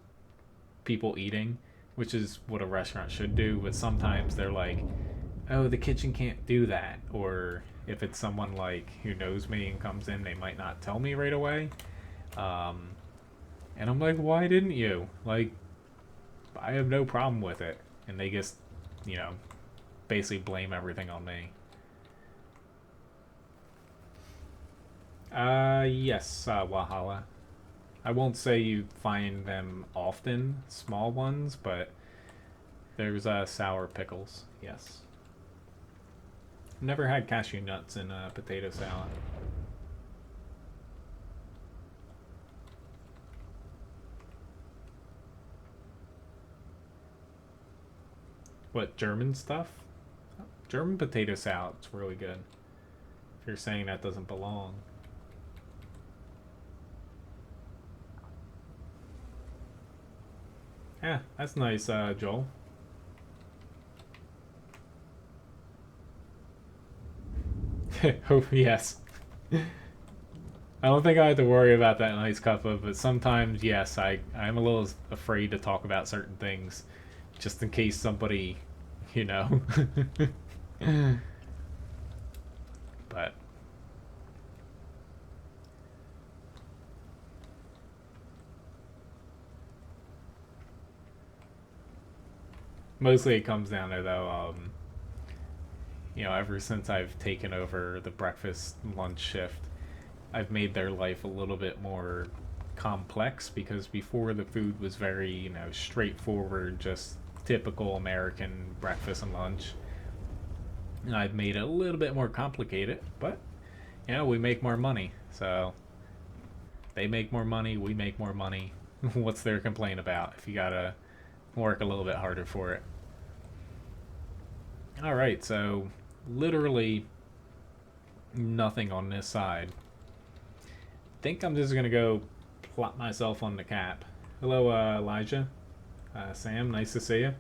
people eating, which is what a restaurant should do. But sometimes they're like, oh, the kitchen can't do that. Or if it's someone like who knows me and comes in, they might not tell me right away. And I'm like, why didn't you? Like, I have no problem with it. And they just, you know, basically blame everything on me. Yes, Wahala. I won't say you find them often, small ones, but there's sour pickles, yes. Never had cashew nuts in potato salad. What, German stuff? German potato salad's really good. If you're saying that doesn't belong. Yeah, that's nice, Joel. Oh, yes. I don't think I have to worry about that nice cuppa, but sometimes, yes, I'm a little afraid to talk about certain things just in case somebody, you know. But mostly it comes down to, though, ever since I've taken over the breakfast lunch shift, I've made their life a little bit more complex because before the food was very, straightforward, just typical American breakfast and lunch. And I've made it a little bit more complicated, but we make more money. So they make more money, we make more money. What's their complaint about if you gotta work a little bit harder for it? All right, so literally nothing on this side. Think I'm just gonna go plop myself on the cap. Hello, Elijah. Sam, nice to see you.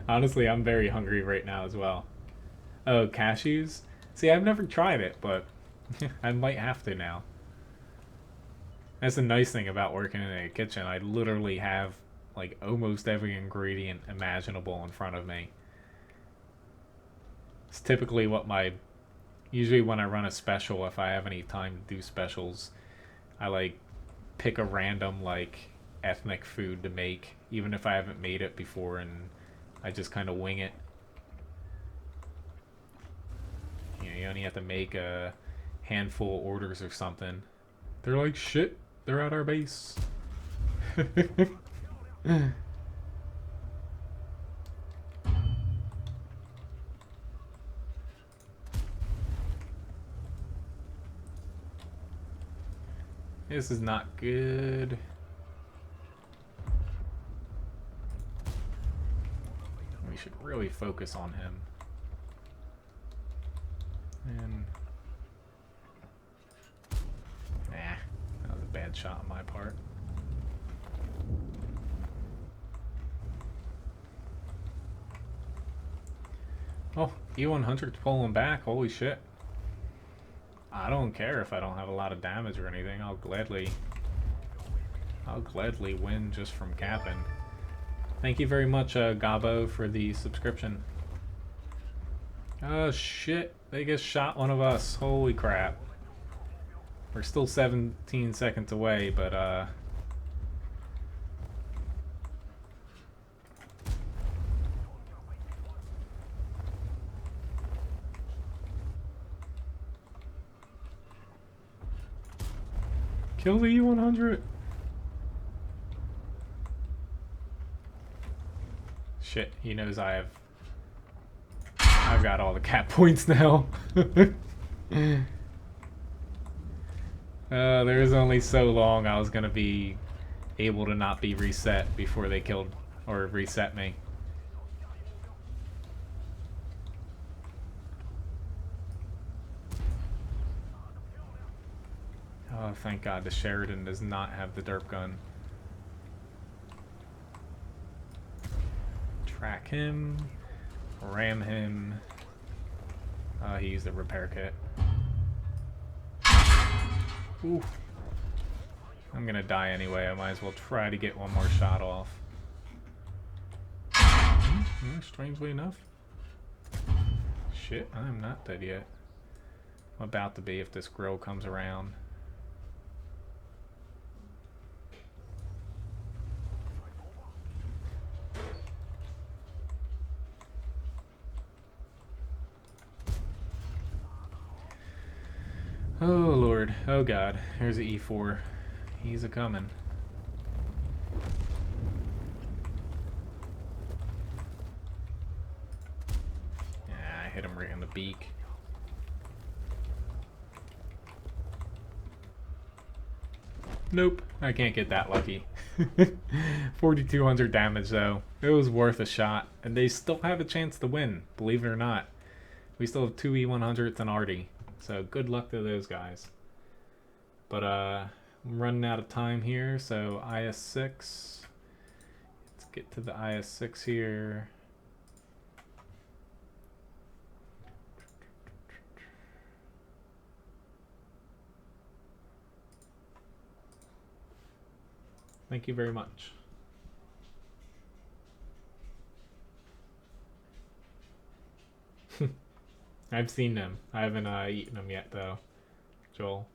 Honestly, I'm very hungry right now as well. Oh, cashews? See, I've never tried it, but I might have to now. That's the nice thing about working in a kitchen. I literally have like almost every ingredient imaginable in front of me. It's typically usually when I run a special, if I have any time to do specials, I like pick a random like ethnic food to make, even if I haven't made it before, and I just kind of wing it. You only have to make a handful of orders or something. They're like, shit, they're at our base. This is not good. We should really focus on him. bad shot on my part. Oh, E100's pulling back. Holy shit. I don't care if I don't have a lot of damage or anything. I'll gladly win just from capping. Thank you very much, Gabo, for the subscription. Oh shit, they just shot one of us. Holy crap. We're still 17 seconds away, but kill the E100. Shit, he knows I've got all the cap points now. There's only so long I was gonna be able to not be reset before they killed or reset me. Oh, thank God the Sheridan does not have the derp gun. Track him. Ram him. He used the repair kit. Ooh. I'm gonna die anyway. I might as well try to get one more shot off. Strangely enough. Shit, I'm not dead yet. I'm about to be if this grill comes around. Oh Lord, oh God, here's an E4. He's a coming. Yeah, I hit him right in the beak. Nope, I can't get that lucky. 4,200 damage though. It was worth a shot, and they still have a chance to win, believe it or not. We still have 2 E100s and Artie. So good luck to those guys. But I'm running out of time here, so IS6. Let's get to the IS6 here. Thank you very much. I've seen them. I haven't eaten them yet, though, Joel.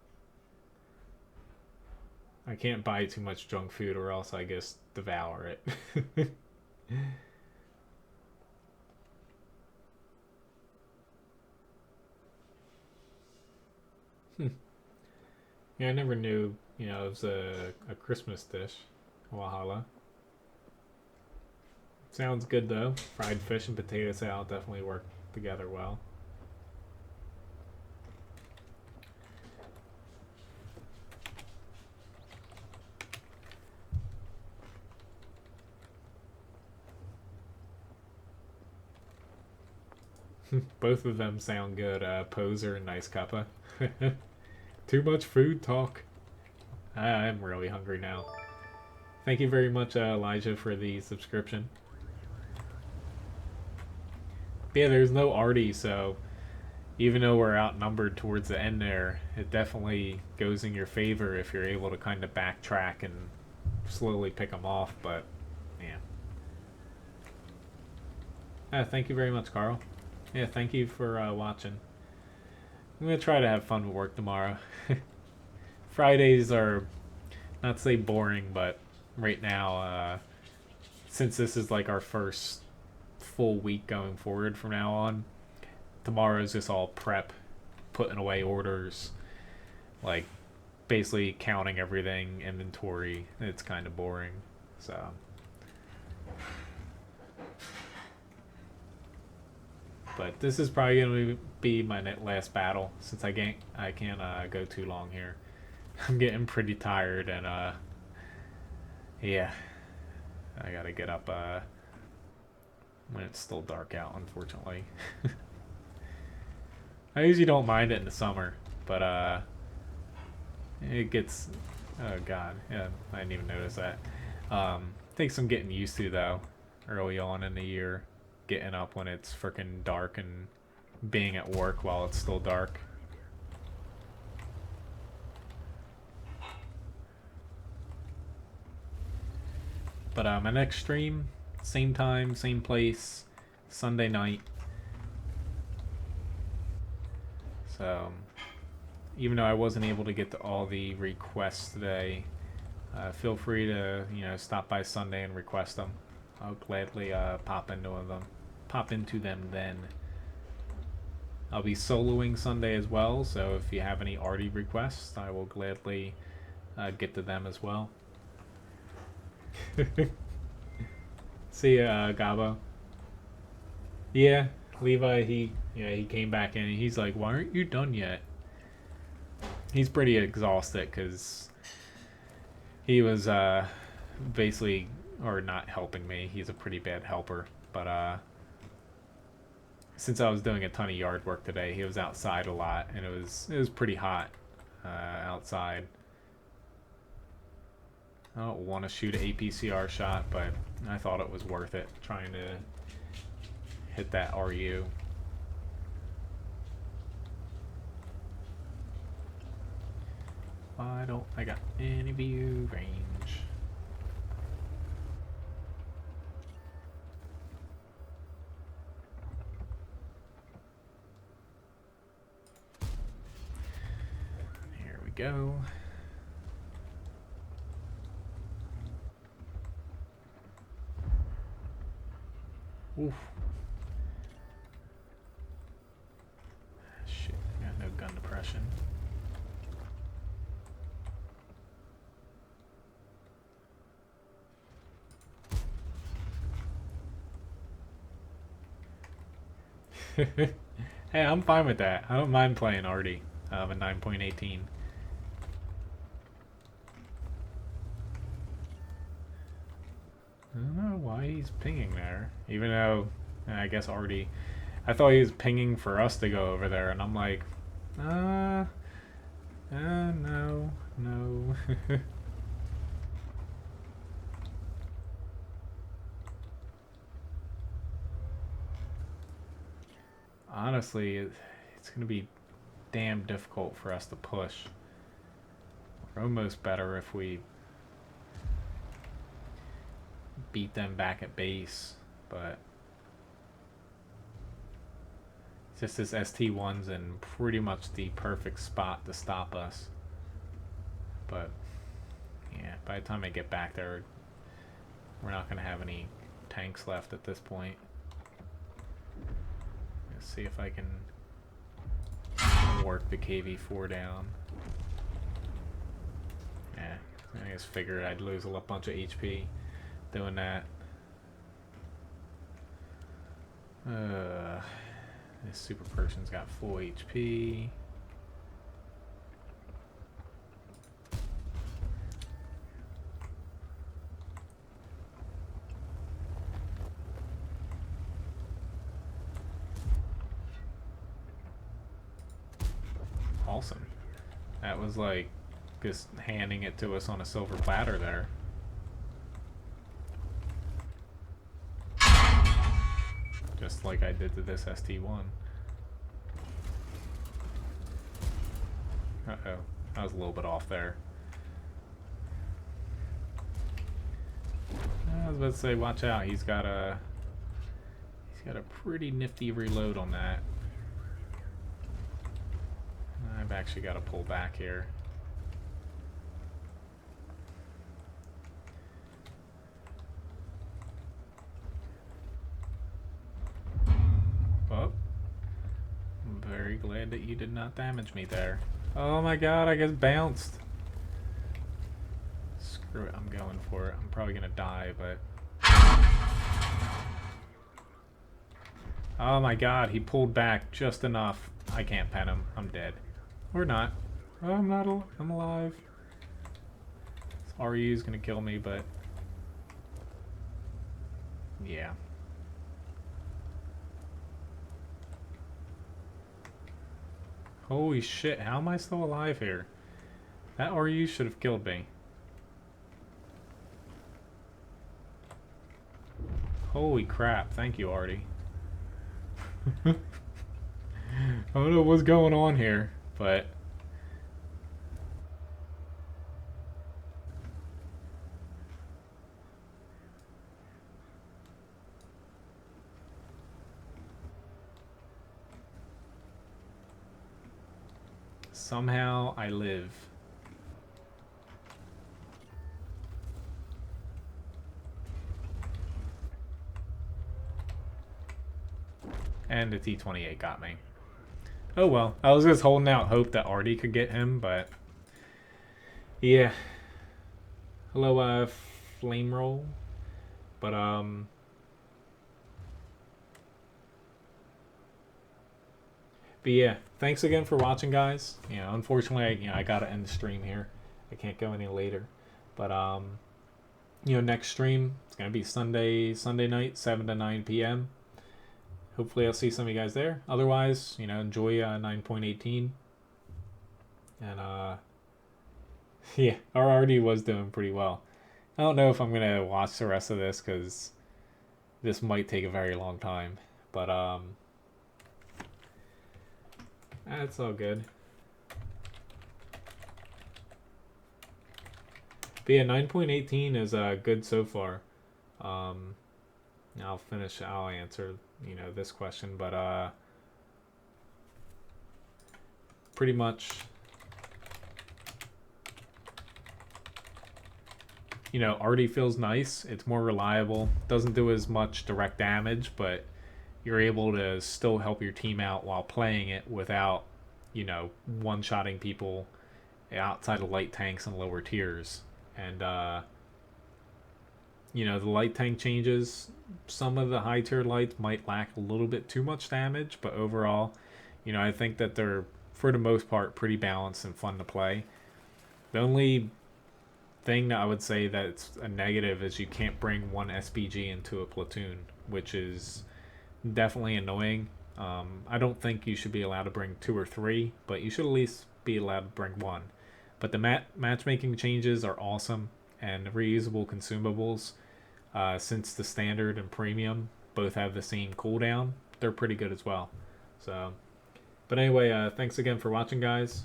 I can't buy too much junk food or else I just devour it. Yeah, I never knew, you know, it was a Christmas dish. Wahala. Sounds good, though. Fried fish and potato salad definitely work together well. Both of them sound good, Poser and Nice Cuppa. Too much food talk. I'm really hungry now. Thank you very much, Elijah, for the subscription. Yeah, there's no Artie, so even though we're outnumbered towards the end there, it definitely goes in your favor if you're able to kind of backtrack and slowly pick them off, but yeah. Thank you very much, Carl. Yeah, thank you for watching. I'm going to try to have fun with work tomorrow. Fridays are, not to say boring, but right now, since this is like our first full week going forward from now on, tomorrow's just all prep, putting away orders, like basically counting everything, inventory. It's kind of boring, so... But this is probably going to be my last battle, since I can't go too long here. I'm getting pretty tired, and yeah, I gotta get up when it's still dark out, unfortunately. I usually don't mind it in the summer, but it gets Oh god, yeah, I didn't even notice that. Takes some getting used to though, early on in the year, getting up when it's freaking dark and being at work while it's still dark. But my next stream, same time, same place, Sunday night. So, even though I wasn't able to get to all the requests today, feel free to stop by Sunday and request them. I'll gladly pop into them then. I'll be soloing Sunday as well, so if you have any arty requests, I will gladly get to them as well. See ya, Gabo. Yeah, Levi. He came back in and he's like, "Why aren't you done yet?" He's pretty exhausted because he was basically or not helping me. He's a pretty bad helper, but since I was doing a ton of yard work today, he was outside a lot and it was pretty hot outside. I don't want to shoot an APCR shot, but I thought it was worth it trying to hit that RU. Why don't I got any view range? Here we go. Oof. Shit, I got no gun depression. Hey, I'm fine with that. I don't mind playing arty a 9.18. I don't know why he's pinging there. Even though, I guess already... I thought he was pinging for us to go over there, and I'm like... no. Honestly, it's going to be damn difficult for us to push. We're almost better if we beat them back at base, but just this ST1's in pretty much the perfect spot to stop us. But yeah, by the time I get back there, we're not going to have any tanks left at this point. Let's see if I can work the KV-4 down. Yeah, I just figured I'd lose a bunch of HP doing that. This super person's got full HP. Awesome. That was like just handing it to us on a silver platter there. Just like I did to this ST1. Uh-oh. I was a little bit off there. I was about to say, watch out. He's got a pretty nifty reload on that. I've actually got to pull back here. Oh. I'm very glad that you did not damage me there. Oh my god, I just bounced. Screw it, I'm going for it. I'm probably gonna die, but... Oh my god, he pulled back just enough. I can't pen him. I'm dead. Or not. Oh, I'm not. I'm alive. This RU is gonna kill me, but yeah. Holy shit! How am I still alive here? That RU should have killed me. Holy crap, thank you, Artie. I don't know what's going on here, but... somehow I live. And the T-28 got me. Oh well, I was just holding out hope that Artie could get him, but... yeah. Hello, Flame Roll. But, but yeah, thanks again for watching, guys. You know, unfortunately, I gotta end the stream here. I can't go any later. But, you know, next stream, it's gonna be Sunday night, 7 to 9 p.m. Hopefully I'll see some of you guys there. Otherwise, you know, enjoy 9.18. And, yeah, our RD was doing pretty well. I don't know if I'm going to watch the rest of this because this might take a very long time. But, that's all good. But yeah, 9.18 is good so far. I'll answer, you know, this question, but pretty much, you know, Artie feels nice. It's more reliable. Doesn't do as much direct damage, but you're able to still help your team out while playing it without, you know, one-shotting people outside of light tanks and lower tiers. And, you know, the light tank changes. Some of the high tier lights might lack a little bit too much damage, but overall, you know, I think that they're, for the most part, pretty balanced and fun to play. The only thing that I would say that's a negative is you can't bring one SPG into a platoon, which is definitely annoying. I don't think you should be allowed to bring 2 or 3, but you should at least be allowed to bring 1. But the matchmaking changes are awesome, and reusable consumables, since the standard and premium both have the same cooldown, they're pretty good as well. So, but anyway, thanks again for watching, guys.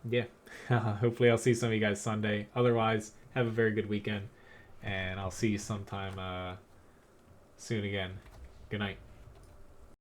Yeah, hopefully I'll see some of you guys Sunday. Otherwise, have a very good weekend, and I'll see you sometime soon again. Good night.